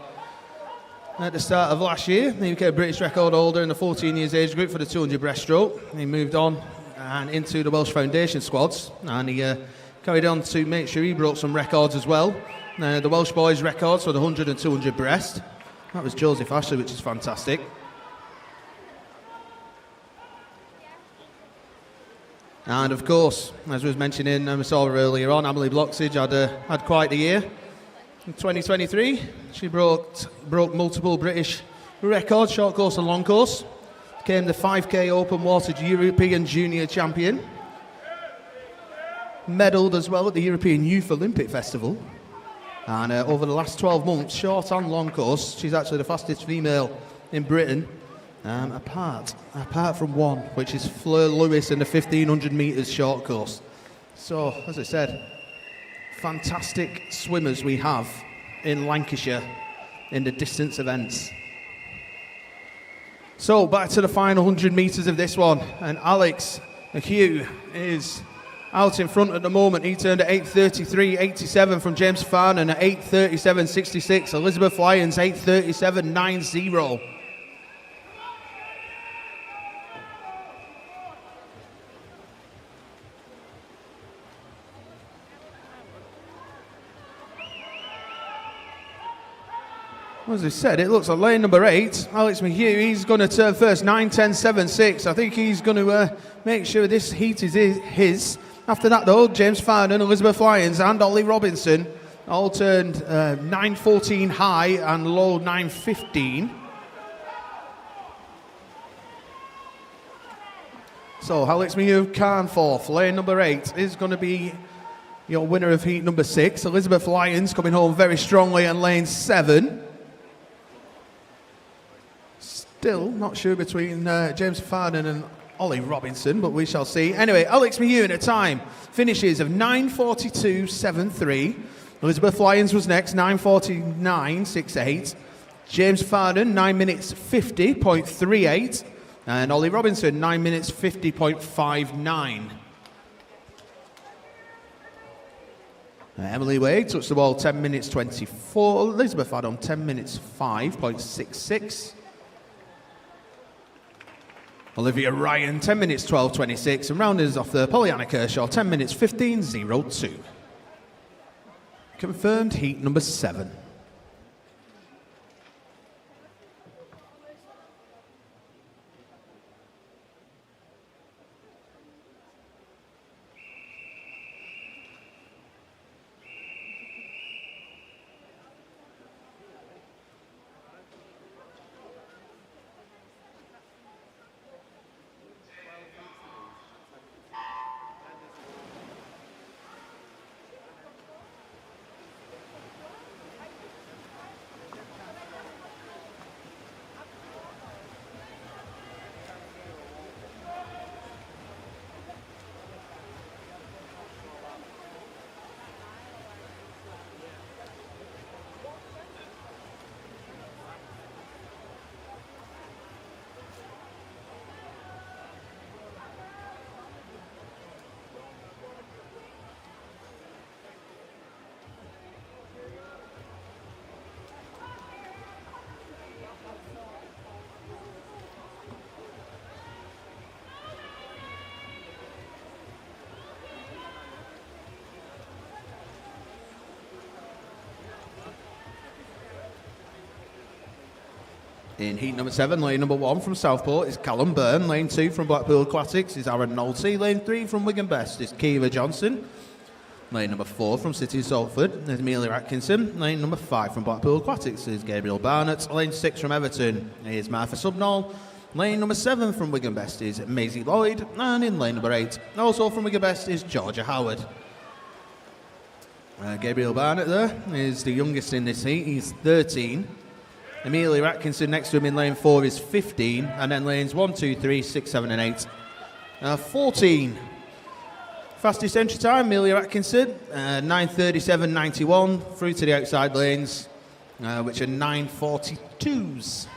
at the start of last year. He became a British record holder in the 14 years age group for the 200 breaststroke. He moved on and into the Welsh Foundation squads, and he carried on to make sure he broke some records as well. The Welsh boys records for the 100 and 200 breast. That was Joseph Ashley, which is fantastic. And of course, as we was mentioning, we saw her earlier on, Emily Bloxage had quite a year. In 2023, she broke multiple British records, short course and long course. Became the 5K open water European Junior Champion. Medalled as well at the European Youth Olympic Festival. And over the last 12 months, short and long course, she's actually the fastest female in Britain. Apart from one, which is Fleur Lewis in the 1500 metres short course. So, as I said, fantastic swimmers we have in Lancashire in the distance events. So, back to the final 100 metres of this one. And Alex McHugh is out in front at the moment. He turned at 8:33.87 from James Farnan at 8:37.66. Elizabeth Lyons, 8:37.90. As I said, it looks like lane number 8, Alex McHugh, he's going to turn first, 9:10.76. I think he's going to make sure this heat is his. After that, though, James Farnan, Elizabeth Lyons and Ollie Robinson all turned 9:14 high and low 9:15. So, Alex McHugh, Carnforth, lane number 8, is going to be your winner of heat number 6. Elizabeth Lyons coming home very strongly in lane 7. still not sure between James Farnan and Ollie Robinson, but we shall see. Anyway, Alex Mehune at time finishes of 9:42.73. Elizabeth Lyons was next, 9:49.68. James Farnan, 9 minutes 50.38. And Ollie Robinson, 9 minutes 50.59. Emily Wade touched the ball 10 minutes 24. Elizabeth Adam 10 minutes 5.66. Olivia Ryan 10 minutes 12.26. And rounders off the Pollyanna Kershaw 10 minutes 15.02. Confirmed heat number 7. In heat number 7, lane number 1 from Southport is Callum Byrne. Lane 2 from Blackpool Aquatics is Aaron Nolte. Lane 3 from Wigan Best is Kiva Johnson. Lane number 4 from City Salford is Amelia Atkinson. Lane number 5 from Blackpool Aquatics is Gabriel Barnett. Lane 6 from Everton is Martha Subnall. Lane number 7 from Wigan Best is Maisie Lloyd. And in lane number 8, also from Wigan Best, is Georgia Howard. Gabriel Barnett there is the youngest in this heat. He's 13. Amelia Atkinson next to him in lane 4 is 15, and then lanes 1, 2, 3, 6, 7 and 8 14. Fastest entry time, Amelia Atkinson, 9:37.91 through to the outside lanes, which are 9:42s.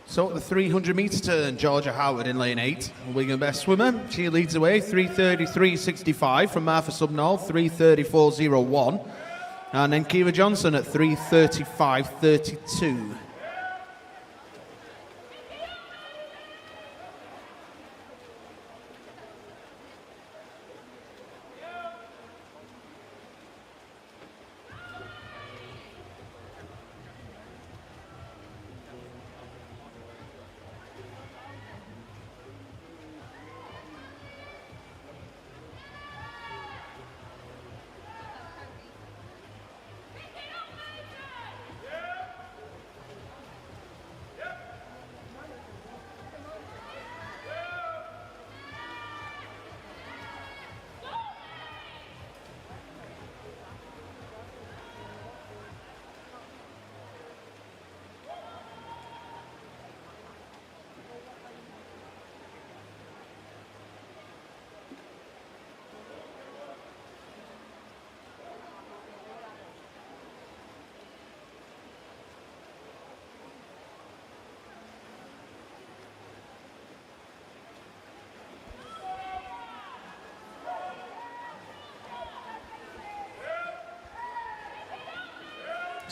So at the 300 metre turn, Georgia Howard in lane 8, Wigan Best swimmer. She leads the way, 3:33.65 from Martha Subnall, 3:34.01. And then Kiva Johnson at 3:35.32.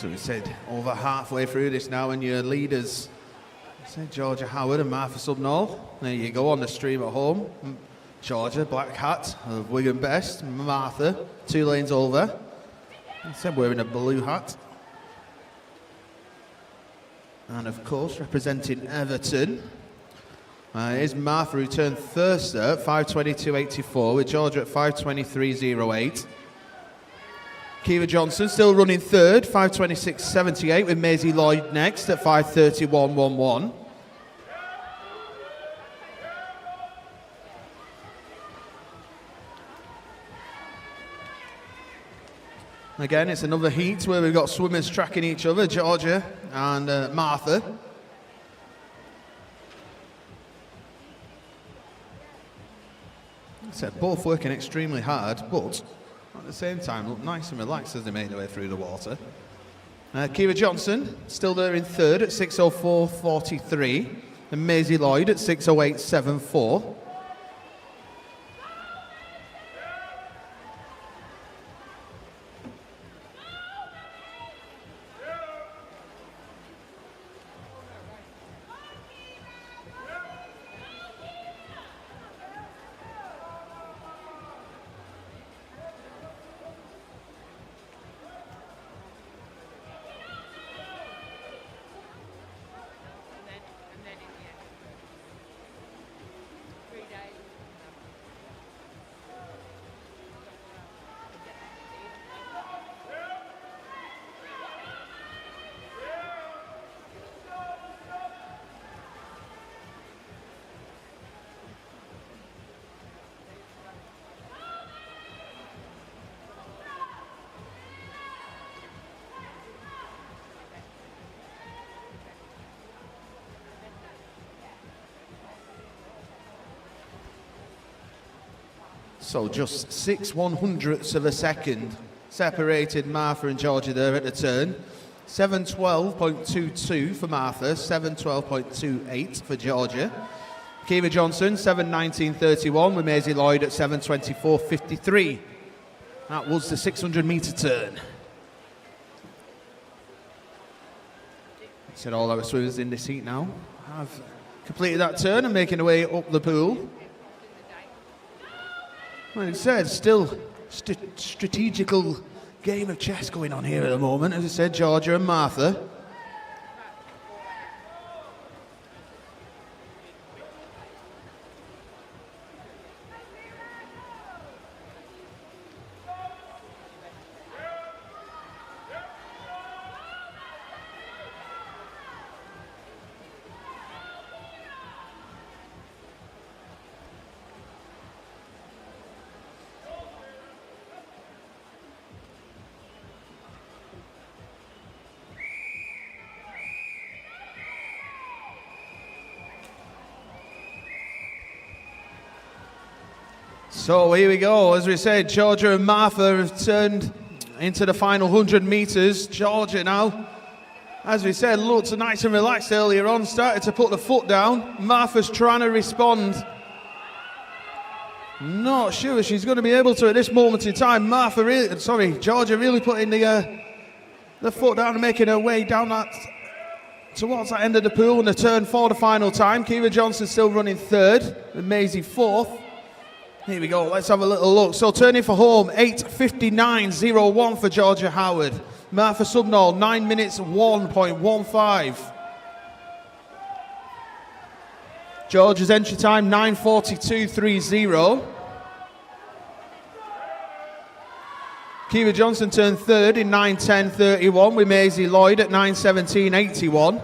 So we said over halfway through this now, and your leaders, say Georgia Howard and Martha Subnall. There you go on the stream at home. Georgia, black hat of Wigan Best. Martha, 2 lanes over. I said wearing a blue hat. And of course, representing Everton, is Martha, who turned first at 5:22.84, with Georgia at 5:23.08. Kiva Johnson still running third, 5:26.78, with Maisie Lloyd next at 5:31.11. Again, it's another heat where we've got swimmers tracking each other, Georgia and Martha. I said both working extremely hard, but at the same time look nice and relaxed as they made their way through the water. Kiva Johnson still there in third at 6:04.43, and Maisie Lloyd at 6:08.74. So just 6/100ths of a second separated Martha and Georgia there at the turn. 7:12.22 for Martha, 7:12.28 for Georgia. Kiva Johnson, 7:19.31 with Maisie Lloyd at 7:24.53. That was the 600-metre turn. Said all our swimmers in this heat now have completed that turn and making their way up the pool. Like I said, still strategical game of chess going on here at the moment. As I said, Georgia and Martha. So here we go. As we said, Georgia and Martha have turned into the final 100 metres. Georgia now, as we said, looked nice and relaxed earlier on, started to put the foot down. Martha's trying to respond. Not sure she's going to be able to at this moment in time. Georgia really putting the foot down and making her way down towards that end of the pool and the turn for the final time. Kiva Johnson still running third, and Maisie fourth. Here we go, let's have a little look. So turning for home, 8:59.01 for Georgia Howard. Martha Subnall, 9 minutes 1.15. Georgia's entry time, 9:42.30. Kiva Johnson turned third in 9:10.31 with Maisie Lloyd at 9:17.81.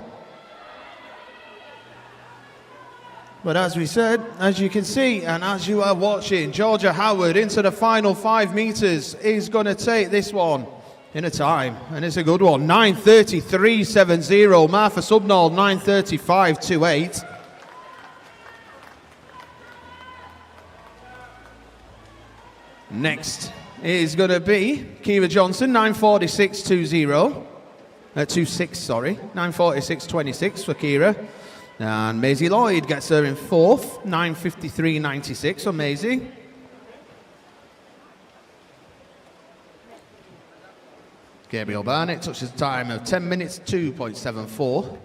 But as we said, as you can see, and as you are watching, Georgia Howard into the final 5 metres is going to take this one in a time, and it's a good one. 9:33.70. Martha Subnall, 9:35.28. Next is going to be Kiva Johnson, 9:46.20. 9:46.26 for Kira. And Maisie Lloyd gets her in fourth, 9:53.96 for Maisie. Gabriel Barnett touches a time of 10 minutes 2.74.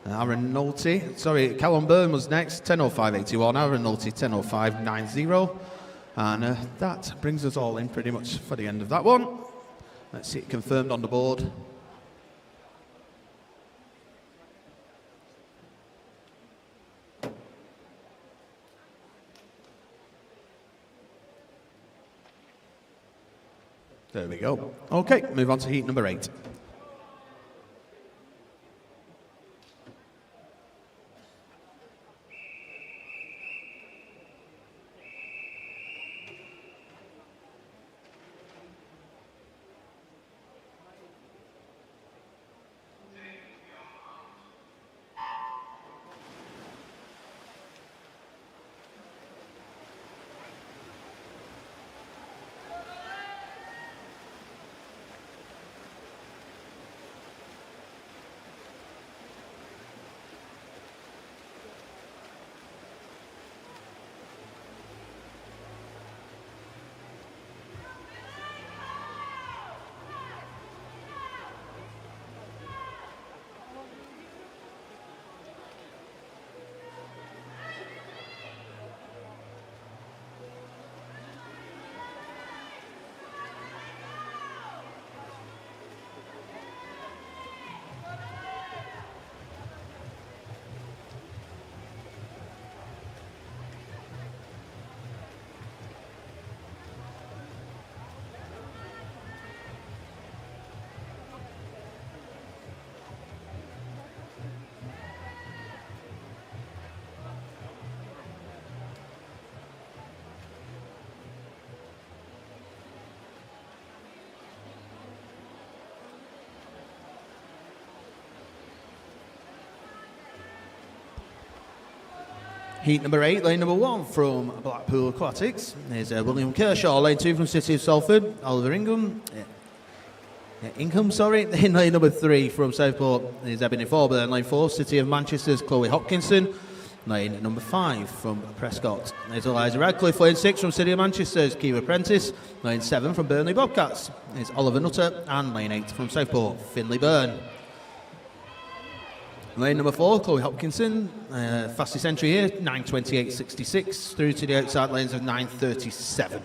Aaron Nolte, Callum Byrne was next, 10:05.81. Aaron Nolte, 10:05.90. And that brings us all in pretty much for the end of that one. Let's see it confirmed on the board. There we go. Okay, move on to heat number 8. Heat number 8, lane number 1 from Blackpool Aquatics is William Kershaw. Lane 2 from City of Salford, Oliver Ingham. In lane number 3 from Southport is Ebony Forburn. Lane 4, City of Manchester's Chloe Hopkinson. Lane number 5 from Prescott is Eliza Radcliffe. Lane 6 from City of Manchester's Kiva Prentice. Lane 7 from Burnley Bobcats is Oliver Nutter. And lane 8 from Southport, Finley Byrne. Lane number 4, Chloe Hopkinson, fastest entry here, 9:28.66, through to the outside lanes of 9:37.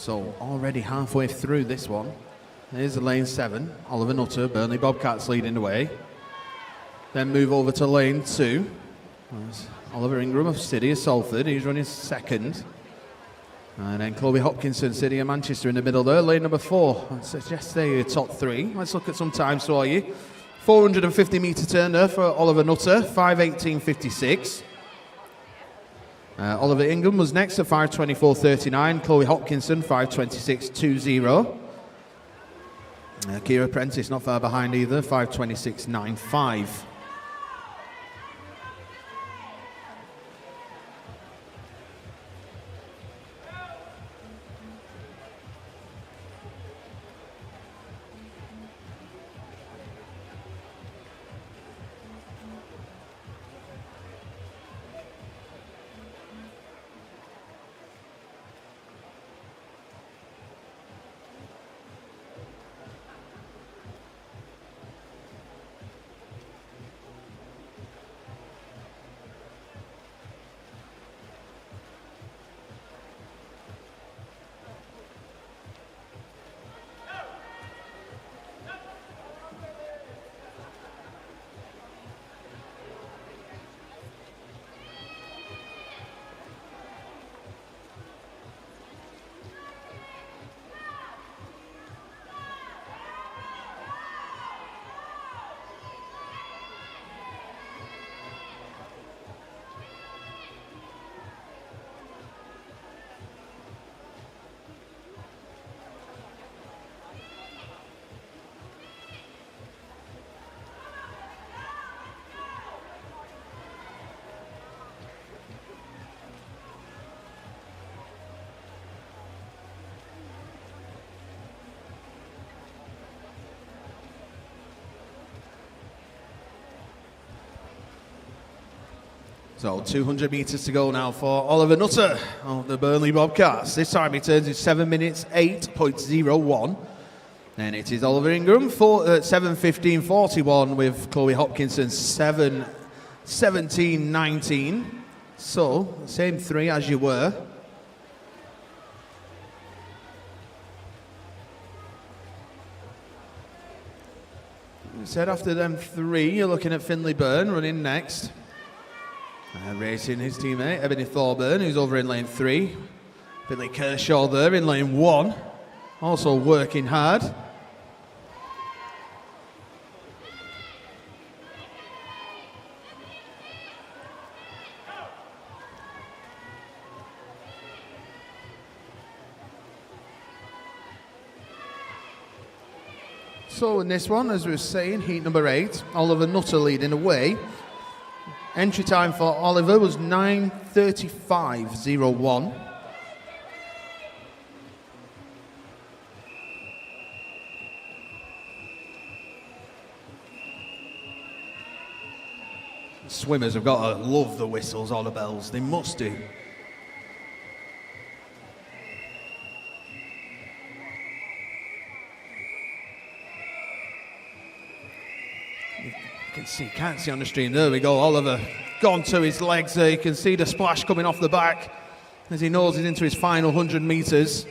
So already halfway through this one. Here's the lane 7. Oliver Nutter, Burnley Bobcats leading the way. Then move over to lane 2. There's Oliver Ingram of City of Salford. He's running second. And then Chloe Hopkinson, City of Manchester in the middle there. Lane number 4. I'd suggest they're your top 3. Let's look at some times for you. 450 metre turn there for Oliver Nutter, 5:18.56. Oliver Ingram was next at 5:24.39. Chloe Hopkinson, 5:26.20. Kira Prentice not far behind either, 5:26.95. So 200 metres to go now for Oliver Nutter of the Burnley Bobcats. This time he turns in 7 minutes 8.01. Then it is Oliver Ingram, 7:15.41 with Chloe Hopkinson, 7:17.19. So, same 3 as you were. Said after them 3, you're looking at Finlay Byrne running next. Racing his teammate, Ebony Thorburn, who's over in lane 3. Billy Kershaw there in lane 1, also working hard. So in this one, as we were saying, heat number 8, Oliver Nutter leading away. Entry time for Oliver was 9:35.01. Swimmers have got to love the whistles or the bells. They must do. Can't see on the stream. There we go. Oliver gone to his legs there. You can see the splash coming off the back as he noses into his final 100 metres.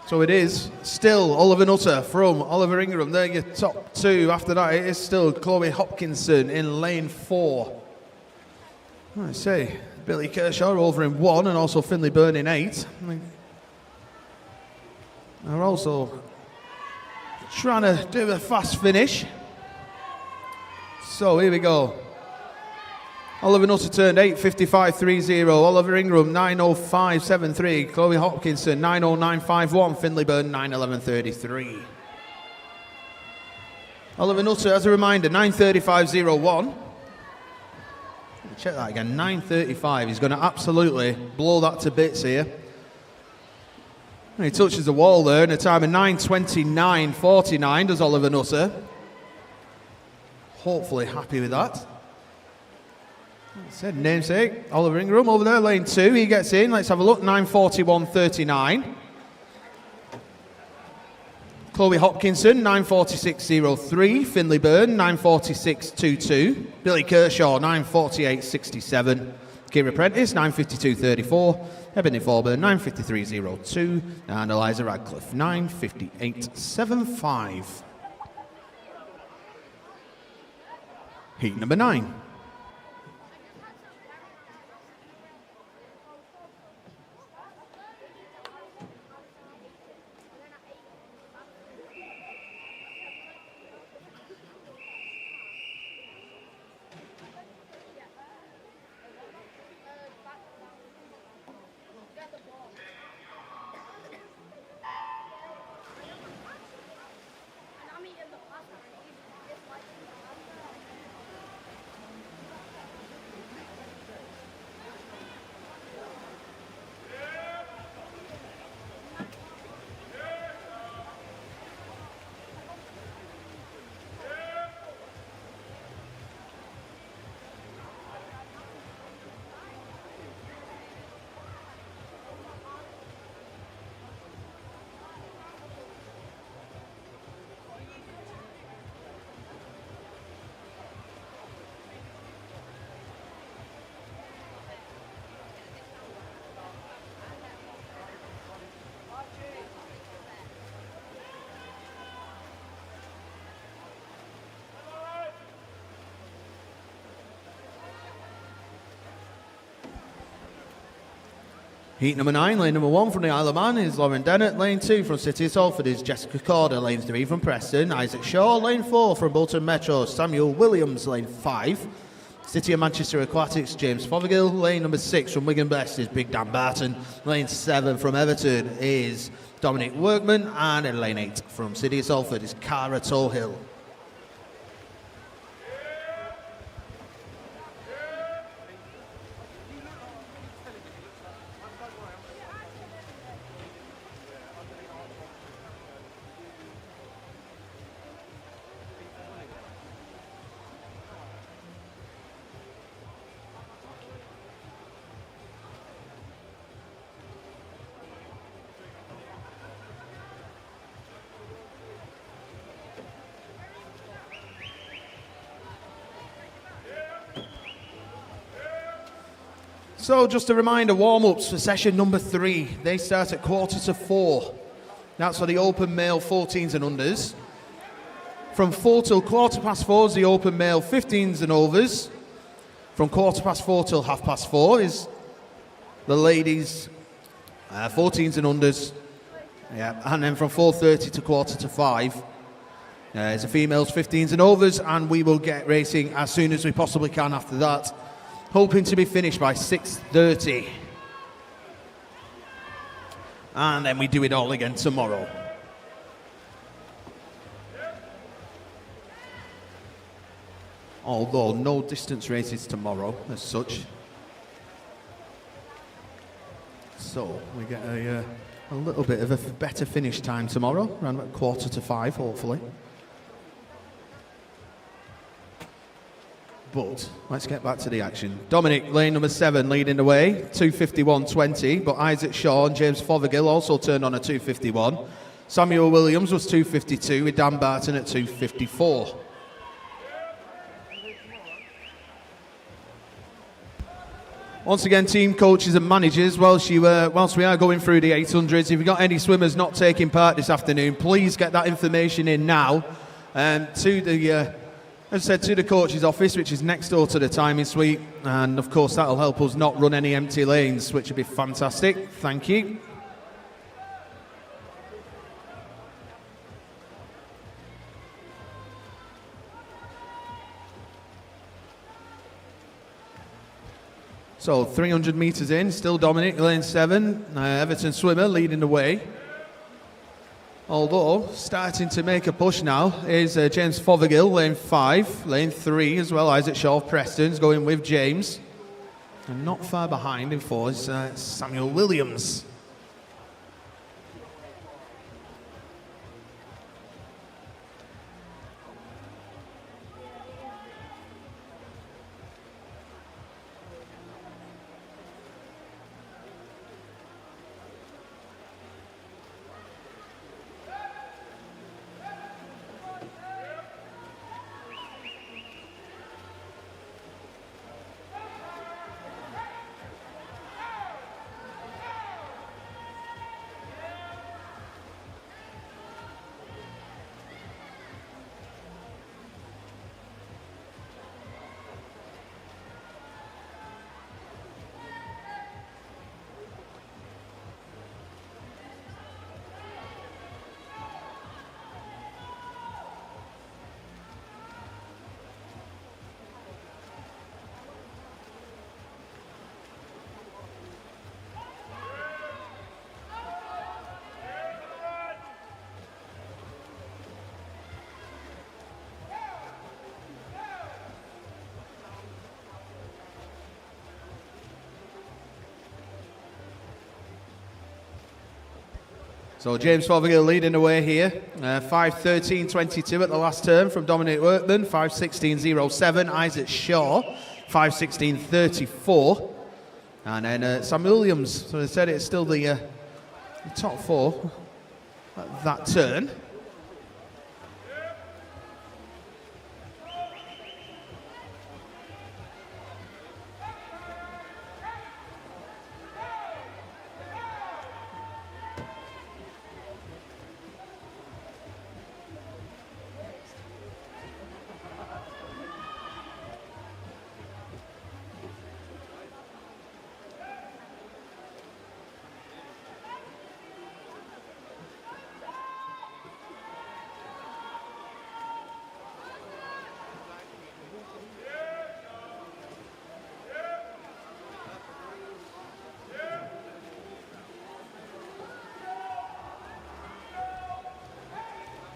So it is still Oliver Nutter from Oliver Ingram. They're your top 2. After that, it is still Chloe Hopkinson in lane 4. I say Billy Kershaw over in 1 and also Finlay Byrne in 8. They're also trying to do a fast finish. So here we go. Oliver Nutter turned 8:55.30. Oliver Ingram 9:05.73. Chloe Hopkinson 9:09.51. Finlay Byrne 9:11.33. Oliver Nutter, as a reminder, 9:35.01. Check that again. 9:35. He's going to absolutely blow that to bits here. And he touches the wall there in a time of 9:29.49. Does Oliver Nutter? Hopefully happy with that. Said namesake, Oliver Ingram over there, lane 2. He gets in. Let's have a look. 9:41.39. Chloe Hopkinson, 9:46.03. Finlay Byrne, 9:46.22. Billy Kershaw, 9:48.67. Kira Prentice, 9:52.34. Ebony Forburn, 9:53.02. And Eliza Radcliffe, 9:58.75. Heat number 9. Heat number 9, lane number 1 from the Isle of Man is Lauren Dennett. Lane 2 from City of Salford is Jessica Corder. Lane 3 from Preston, Isaac Shaw. Lane 4 from Bolton Metro, Samuel Williams. Lane 5, City of Manchester Aquatics, James Fothergill. Lane number 6 from Wigan Best is Big Dan Barton. Lane 7 from Everton is Dominic Workman. And in lane 8 from City of Salford is Cara Tohill. So just a reminder, warm-ups for session number 3. They start at 3:45. That's for the open male 14s and unders. From 4 till 4:15 is the open male 15s and overs. From 4:15 till 4:30 is the ladies 14s and unders. Yeah, and then from 4:30 to 4:45 is the females 15s and overs, and we will get racing as soon as we possibly can after that. Hoping to be finished by 6:30. And then we do it all again tomorrow. Although no distance races tomorrow as such. So we get a little bit of a better finish time tomorrow, around about 4:45 hopefully. But let's get back to the action. Dominic, lane number 7, leading the way, 2:51.20. But Isaac Shaw and James Fothergill also turned on a 2:51. Samuel Williams was 2:52 with Dan Barton at 2:54. Once again, team coaches and managers, whilst we are going through the 800s, if you've got any swimmers not taking part this afternoon, please get that information in now to the... As I said, to the coach's office, which is next door to the timing suite, and of course that'll help us not run any empty lanes, which would be fantastic. Thank you. So 300 metres in, still Dominic, lane 7, Everton swimmer leading the way. Although, starting to make a push now is James Fothergill, lane 5, lane 3 as well. Isaac Shaw of Preston's going with James. And not far behind in 4 is Samuel Williams. So James Fothergill leading away here. 5:13.22 at the last turn from Dominic Workman. 5:16.07. Isaac Shaw. 5:16.34. And then Sam Williams. So they said it's still the top four at that turn.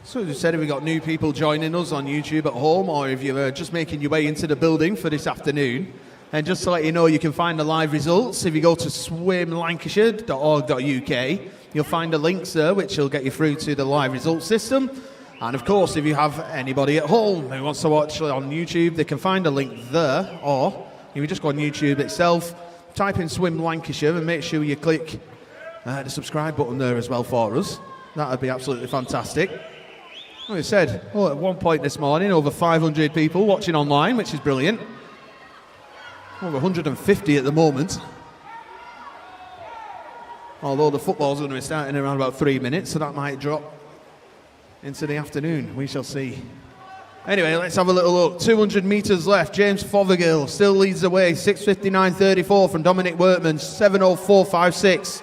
So as we said, if we've got new people joining us on YouTube at home, or if you're just making your way into the building for this afternoon, and just to let you know, you can find the live results. If you go to swimlancashire.org.uk, you'll find the links there which will get you through to the live results system. And of course, if you have anybody at home who wants to watch on YouTube, they can find a link there, or if you just go on YouTube itself, type in Swim Lancashire and make sure you click the subscribe button there as well for us. That would be absolutely fantastic. Like I said, at one point this morning, over 500 people watching online, which is brilliant. Over 150 at the moment. Although the football's going to be starting in around about 3 minutes, so that might drop into the afternoon. We shall see. Anyway, let's have a little look. 200 metres left. James Fothergill still leads the way. 6:59.34 from Dominic Workman. 7:04.56.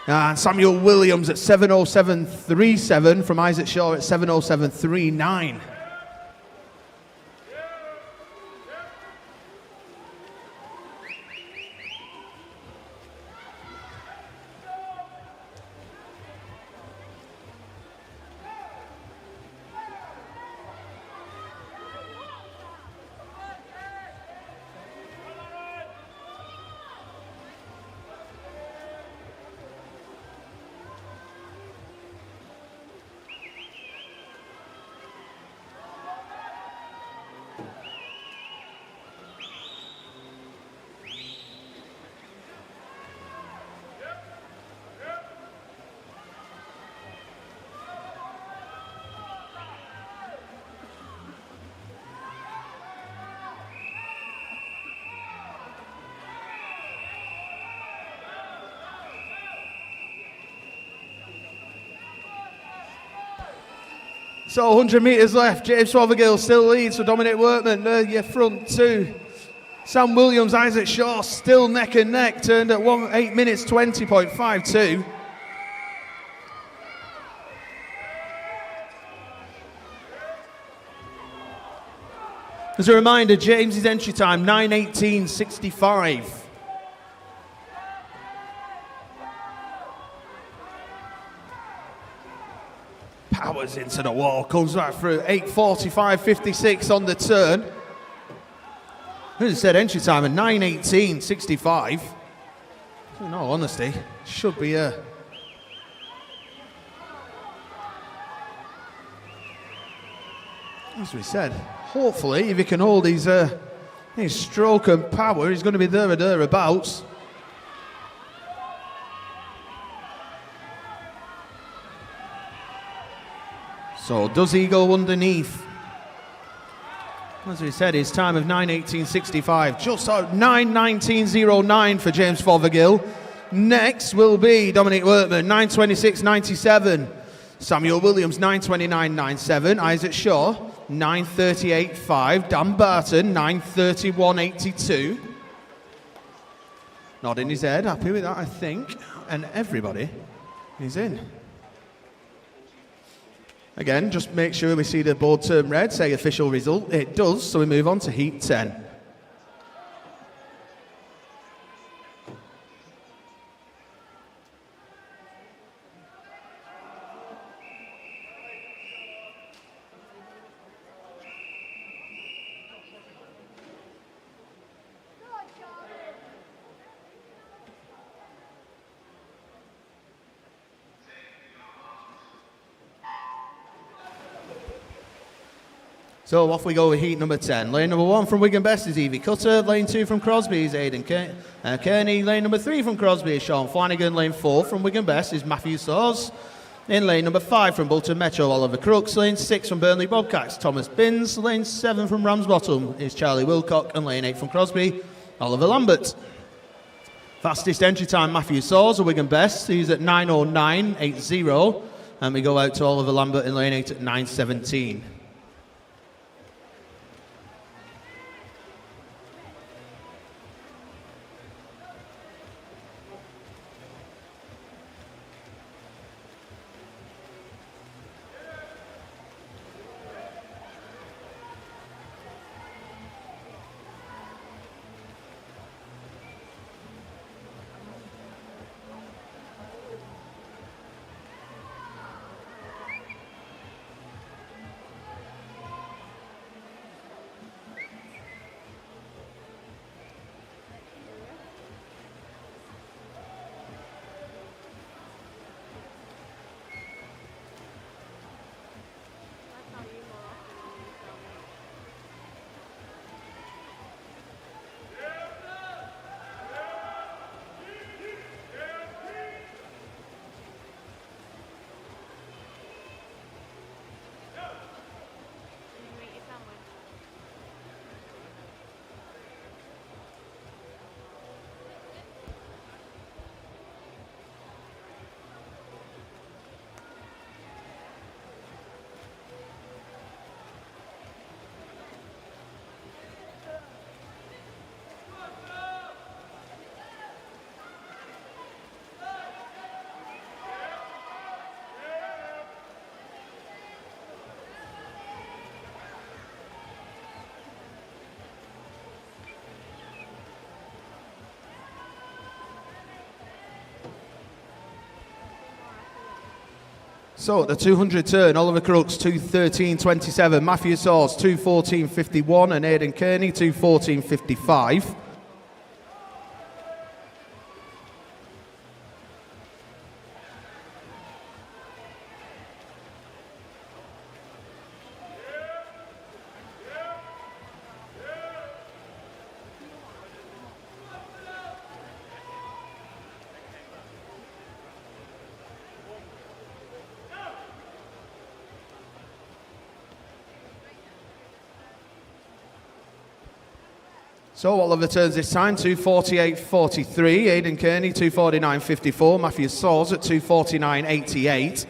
And Samuel Williams at 7:07.37 from Isaac Shaw at 7:07.39. So 100 metres left. James Fothergill still leads for Dominic Workman. Your front two. Sam Williams, Isaac Shaw still neck and neck. Turned at 8 minutes 20.52. As a reminder, James's entry time 9:18.65. Powers into the wall, comes back through 8:45.56 on the turn. As I said, entry time at 9:18.65. In all honesty, should be as we said, hopefully, if he can hold his stroke and power, he's going to be there or thereabouts. So does he go underneath? As we said, his time of 9:18.65, just out 9:19.09 for James Fothergill. Next will be Dominic Workman, 9:26.97. Samuel Williams, 9:29.97. Isaac Shaw, 9:38.5. Dan Barton, 9:31.82. Nodding his head, happy with that, I think. And everybody is in. Again, just make sure we see the board turn red, say official result. It does, so we move on to Heat 10. So off we go with heat number 10. Lane number 1 from Wigan Best is Evie Cutter. Lane 2 from Crosby is Aidan Kearney. Lane number 3 from Crosby is Sean Flanagan. Lane 4 from Wigan Best is Matthew Saws. In lane number 5 from Bolton Metro, Oliver Crooks. Lane 6 from Burnley Bobcats, Thomas Binns. Lane 7 from Ramsbottom is Charlie Wilcock. And lane 8 from Crosby, Oliver Lambert. Fastest entry time, Matthew Saws of Wigan Best. He's at 9:09.80. And we go out to Oliver Lambert in lane 8 at 9:17. So at the 200 turn, Oliver Crooks 2:13.27, Matthew Saws 2:14.51 and Aidan Kearney 2:14.55. So Oliver turns this time, 2:48.43, Aidan Kearney 2:49.54, Matthew Saws at 2:49.88.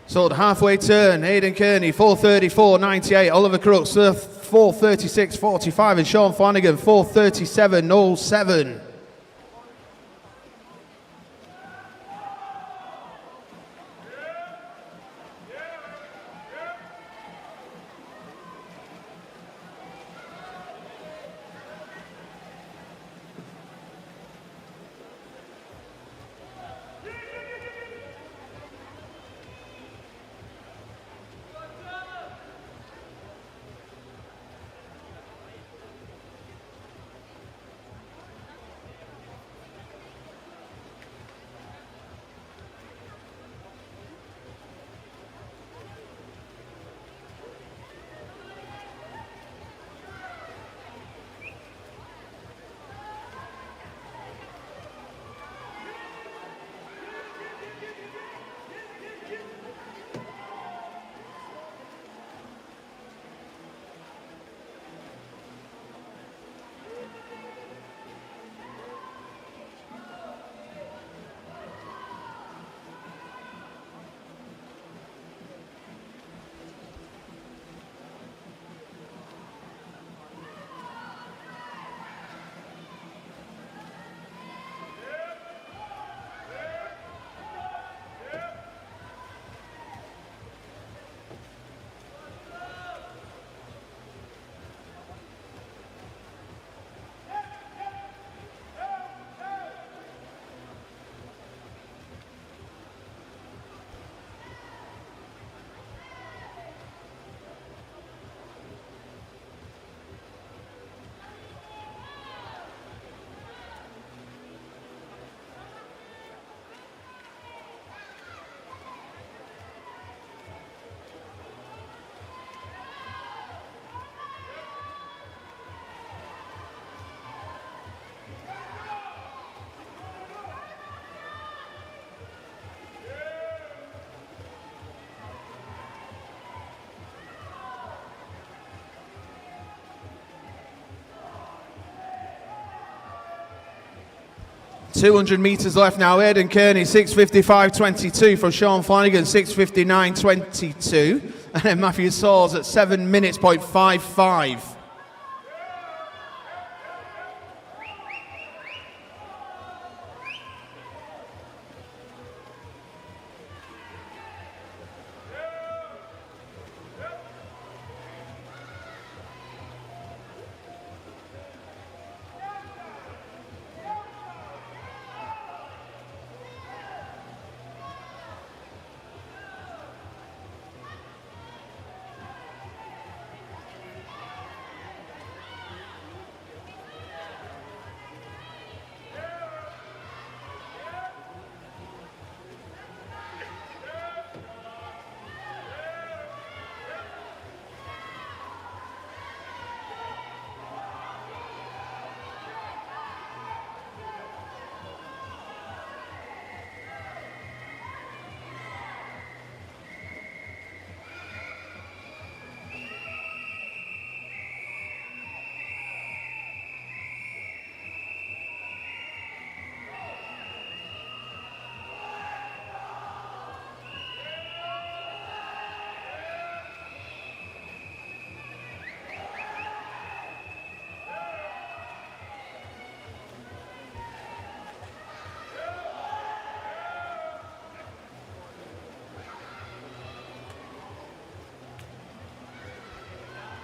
So at halfway turn, Aidan Kearney 4:34.98, Oliver Crooks 4:36.45 and Sean Flanagan 4:37.07. 200 metres left now. Aidan Kearney, 6:55.22 from Sean Flanagan, 6:59.22. And then Matthew Saws at 7 minutes, 0.55.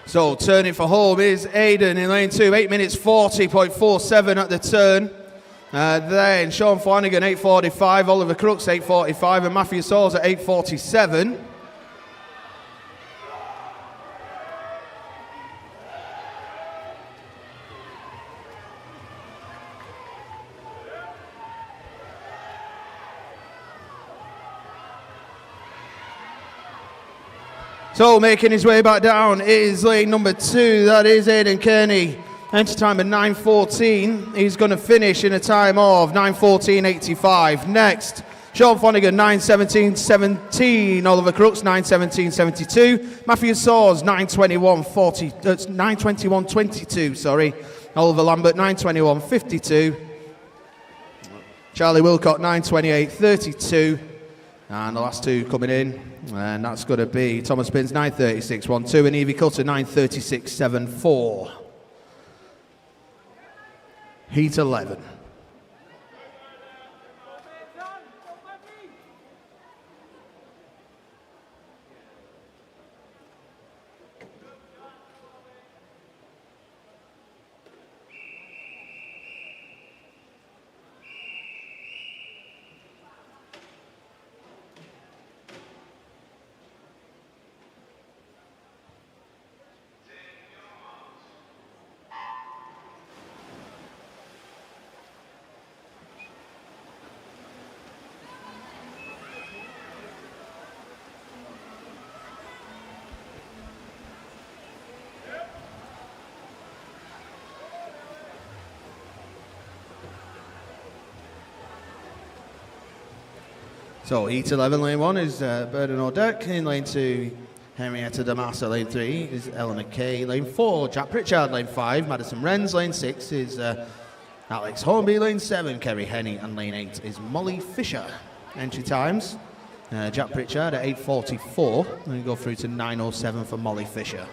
So turning for home is Aidan in lane 2, 8 minutes 40.47 at the turn. Then Sean Flanagan 8:45, Oliver Crooks 8:45, and Matthew Saws at 8:47. So making his way back down is lane number 2, that is Aidan Kearney. Entry time of 9:14. He's going to finish in a time of 9:14.85. Next, Sean Flanagan 9:17.17. Oliver Crooks 9:17.72. Matthew Saws 9:21.22. Sorry. Oliver Lambert 9:21.52. Charlie Wilcott 9:28.32. And the last two coming in, and that's going to be Thomas Pins 9:36.12 and Evie Cutter 9:36.74. Heat 11. So Heat 11, lane 1 is Burden O'Deck. In lane 2, Henrietta Damasa. Lane 3 is Ella McKay. Lane 4, Jack Pritchard. Lane 5, Madison Wrens. Lane 6 is Alex Hornby. Lane 7, Kerry Henney. And lane 8 is Molly Fisher. Entry times, Jack Pritchard at 8:44. And we go through to 9:07 for Molly Fisher.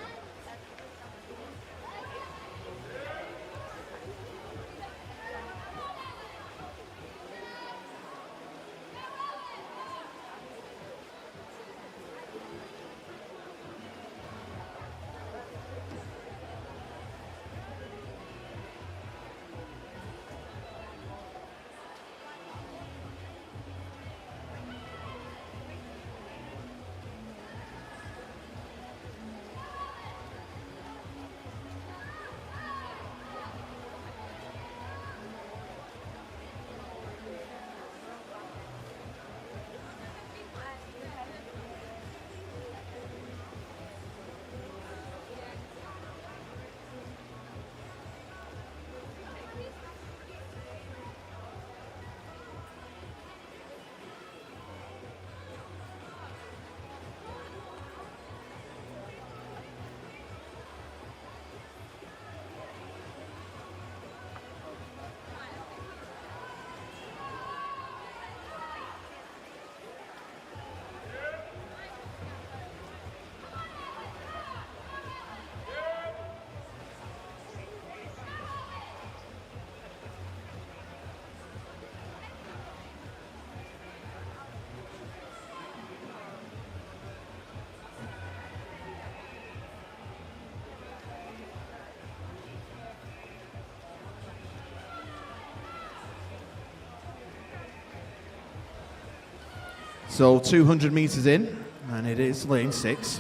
So 200 metres in, and it is lane 6.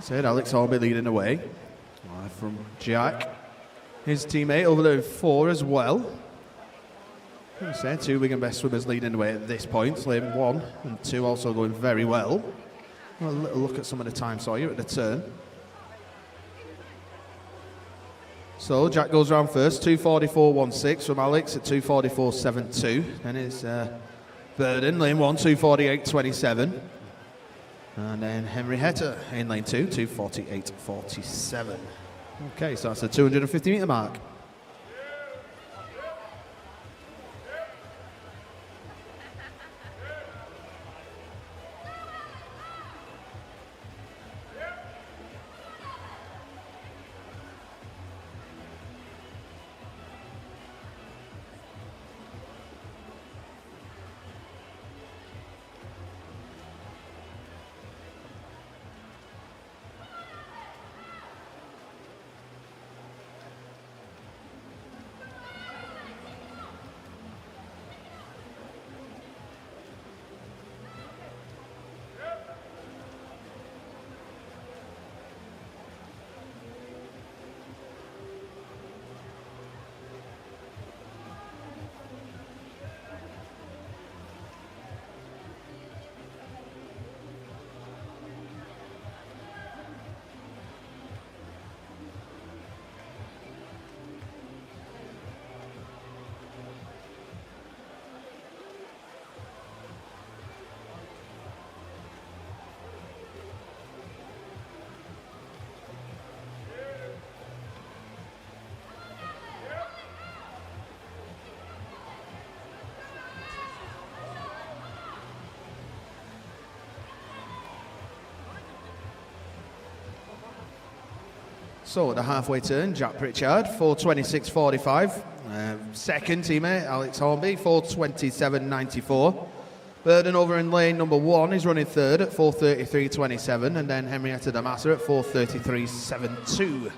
Said Alex Hornby leading away from Jack. His teammate over there in 4 as well. I said 2 big and best swimmers leading away at this point. Lane 1 and 2 also going very well. A little look at some of the time Sawyer at the turn. So Jack goes round first, 2:44.16 from Alex at 2:44.72. Then it's Burden, lane 1, 2:48.27. And then Henrietta in lane 2, 2:48.47. Okay, so that's the 250 metre mark. So at the halfway turn, Jack Pritchard, 4:26.45. Second teammate, Alex Hornby, 4:27.94. Burden over in lane number 1 is running third at 4:33.27, and then Henrietta Damassa at 4:33.72.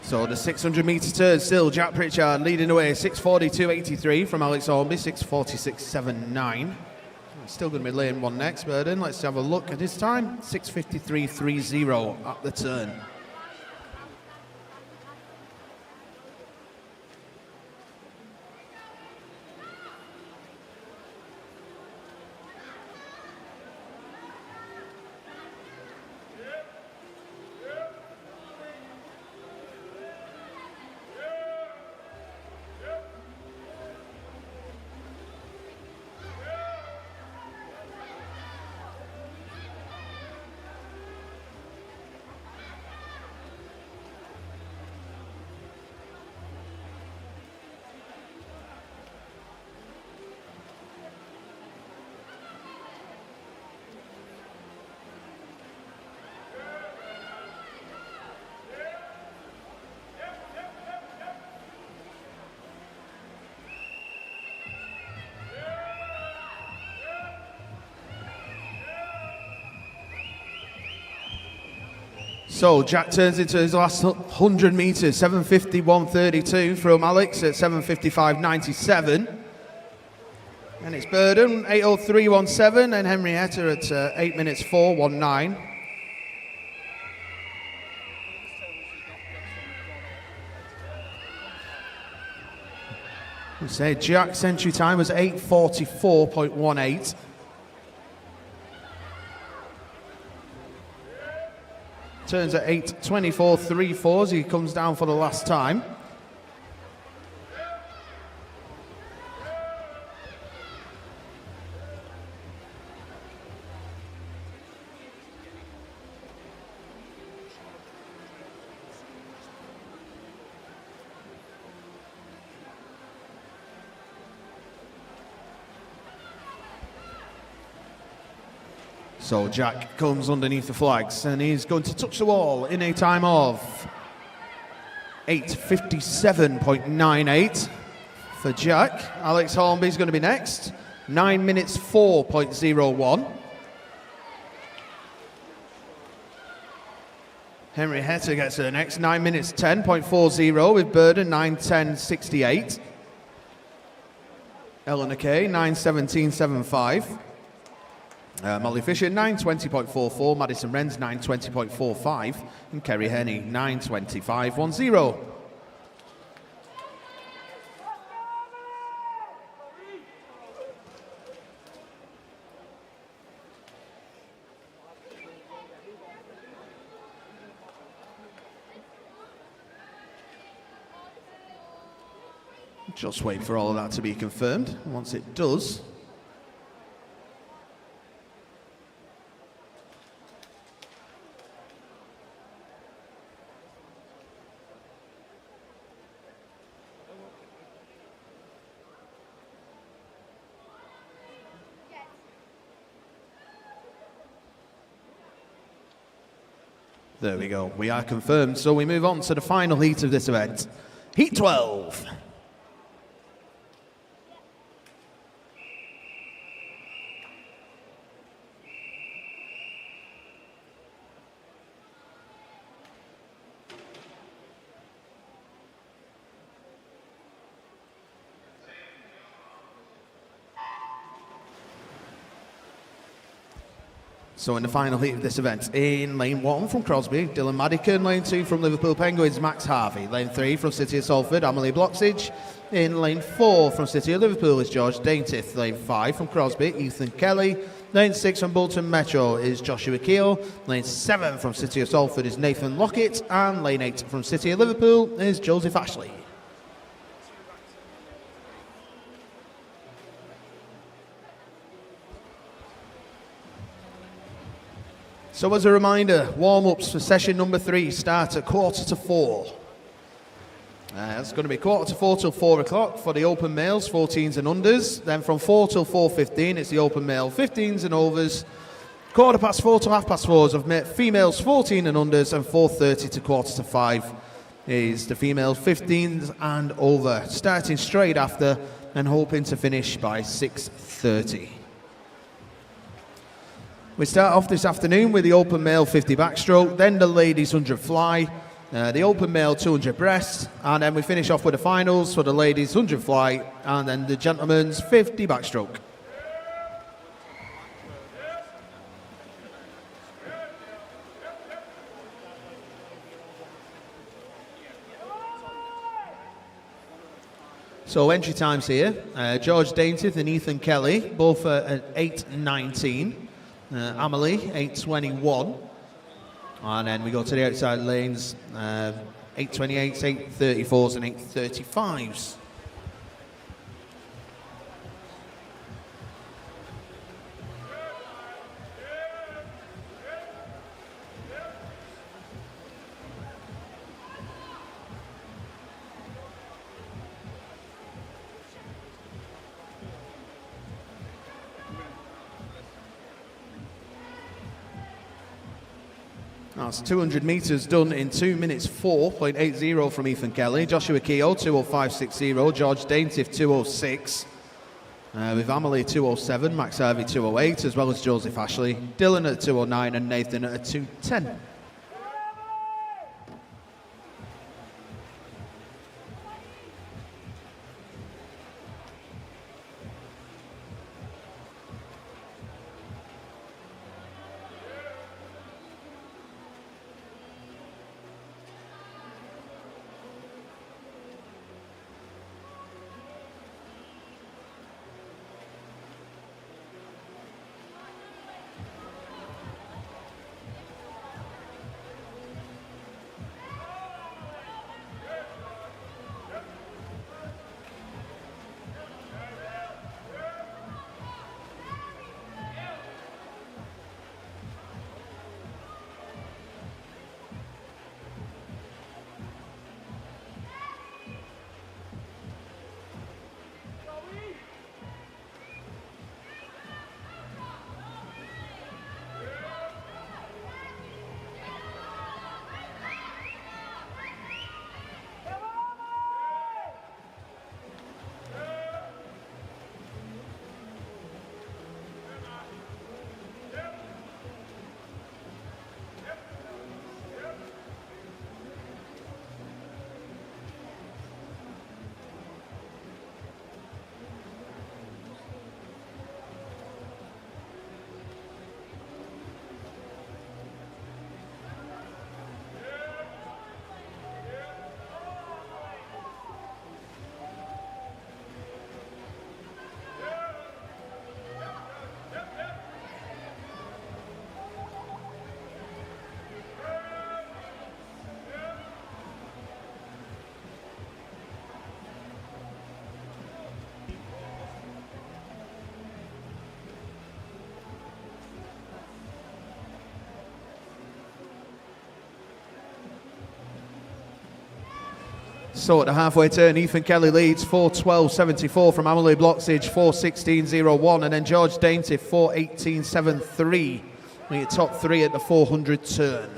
So the 600 metre turn, still Jack Pritchard leading away, 6:42.83 from Alex Hornby, 6:46.79. Still going to be lane 1 next, Burden. Let's have a look at his time, 6:53.30 at the turn. So Jack turns into his last 100 metres, 7:51.32 from Alex at 7:55.97. And it's Burden, 8:03.17, and Henrietta at 8 minutes 4:19. We say Jack's entry time was 8:44.18. Turns at 8:24.34 as he comes down for the last time. So Jack comes underneath the flags and he's going to touch the wall in a time of 8:57.98 for Jack. Alex Hornby's going to be next, 9 minutes 4.01. Henrietta gets her next, 9 minutes 10.40 with Burden, 9:10.68. Eleanor Kay, 9:17.75. Molly Fisher, 9:20.44. Madison Wrens, 9:20.45. And Kerry Henney, 9:25.10. Just wait for all of that to be confirmed. Once it does, there we go, we are confirmed. So we move on to the final heat of this event. Heat 12. So in the final heat of this event, in lane 1 from Crosby, Dylan Madican. Lane 2 from Liverpool Penguins, Max Harvey. Lane 3 from City of Salford, Amelie Bloxage. In lane 4 from City of Liverpool is George Daintith. Lane 5 from Crosby, Ethan Kelly. Lane 6 from Bolton Metro is Joshua Keel. Lane 7 from City of Salford is Nathan Lockett. And lane 8 from City of Liverpool is Joseph Ashley. So as a reminder, warm-ups for session number 3 start at 4:45. It's going to be 4:45 till 4 o'clock for the open males, 14s and unders. Then from 4 till 4:15, it's the open male, 15s and overs. 4:15 till 4:30 of females, 14 and unders, and 4:30 to 4:45 is the females, 15s and over. Starting straight after and hoping to finish by 6:30. We start off this afternoon with the open male 50 backstroke, then the ladies 100 fly, the open male 200 breast, and then we finish off with the finals for the ladies 100 fly, and then the gentlemen's 50 backstroke. So entry times here, George Daintith and Ethan Kelly, both at 8:19. Amelie, 8:21. And then we go to the outside lanes, 8:28s, 8:34s and 8:35s. That's 200 metres done in 2 minutes 4.80 from Ethan Kelly. Joshua Keogh, 2:05.60. George Daintith, 2:06. With Amelie, 2:07. Max Harvey, 2:08, as well as Joseph Ashley. Dylan at 2:09 and Nathan at 2:10. So at the halfway turn, Ethan Kelly leads 4:12.74 from Amelie Bloxage, 4:16.01, and then George Dainty 4:18.73. We get top three at the 400 turn.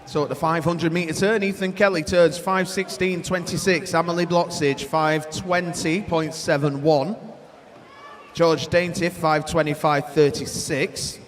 So at the 500 metre turn, Ethan Kelly turns 5:16.26, Amelie Bloxage 5:20.71, George Dainty 5:25.36.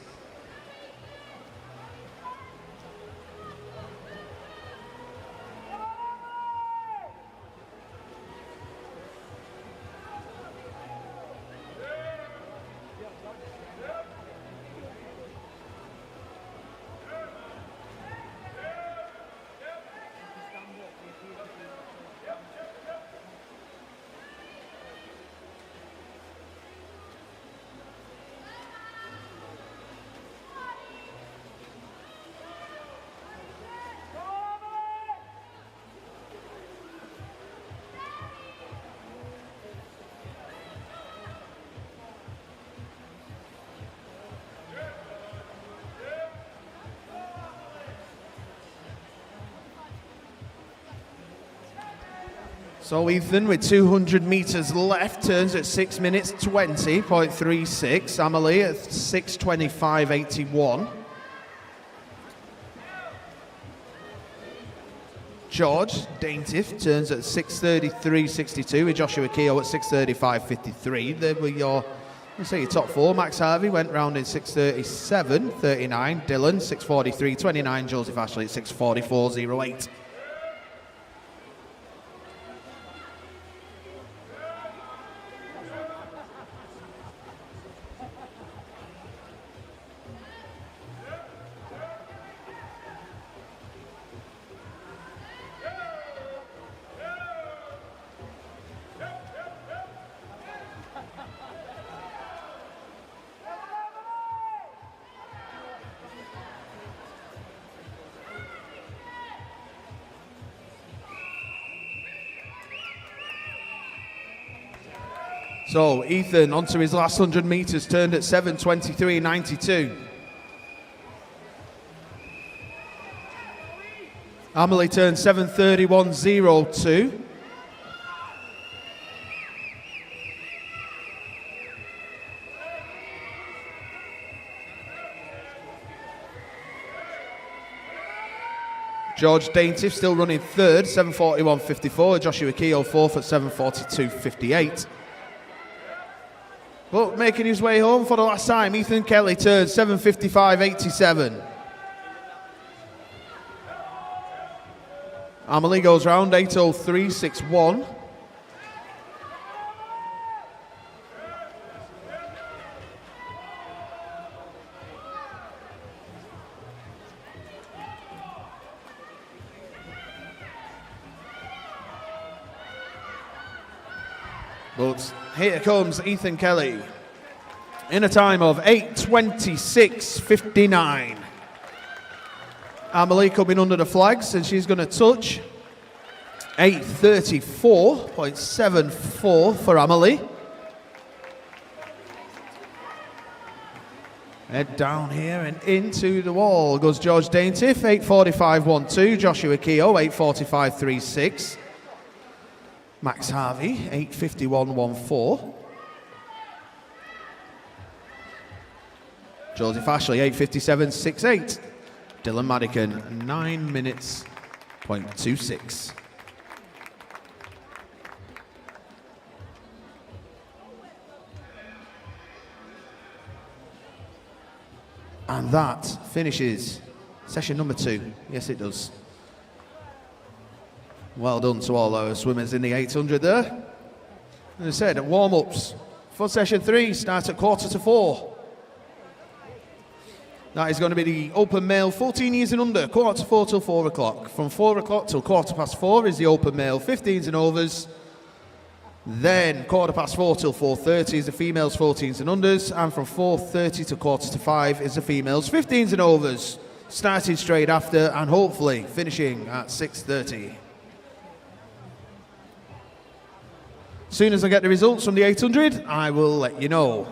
So Ethan, with 200 metres left, turns at 6 minutes 20.36. Amelie at 6:25.81. George Dainty turns at 6:33.62 with Joshua Keogh at 6:35.53. There were your, let's say, your top four. Max Harvey went round in 6:37.39. Dylan 6:43.29. Joseph Ashley at 6:44.08. So Ethan onto his last 100 metres, turned at 7:23.92. Amelie turned 7:31.02. George Dainty still running third, 7:41.54. Joshua Keogh fourth at 7:42.58. But making his way home for the last time, Ethan Kelly turns 7:55.87. Amelie goes round 8:03.61. But here comes Ethan Kelly in a time of 8:26.59. Amelie coming under the flags, and she's going to touch 8:34.74 for Amelie. Head down here and into the wall goes George Dainty, 8:45.12. Joshua Keogh, 8:45.36. Max Harvey, 8:51.14. Joseph Ashley, 8:57.68. Dylan Madigan, 9 minutes, 0.26. And that finishes session number 2. Yes, it does. Well done to all those swimmers in the 800 there. As I said, warm-ups for session 3 starts at 4:45. That is going to be the open male 14 years and under, 4:45 till 4 o'clock. From 4 o'clock till 4:15 is the open male 15s and overs. Then 4:15 till 4:30 is the females 14s and unders. And from 4:30 to 4:45 is the females 15s and overs. Starting straight after and hopefully finishing at 6:30. As soon as I get the results from the 800, I will let you know.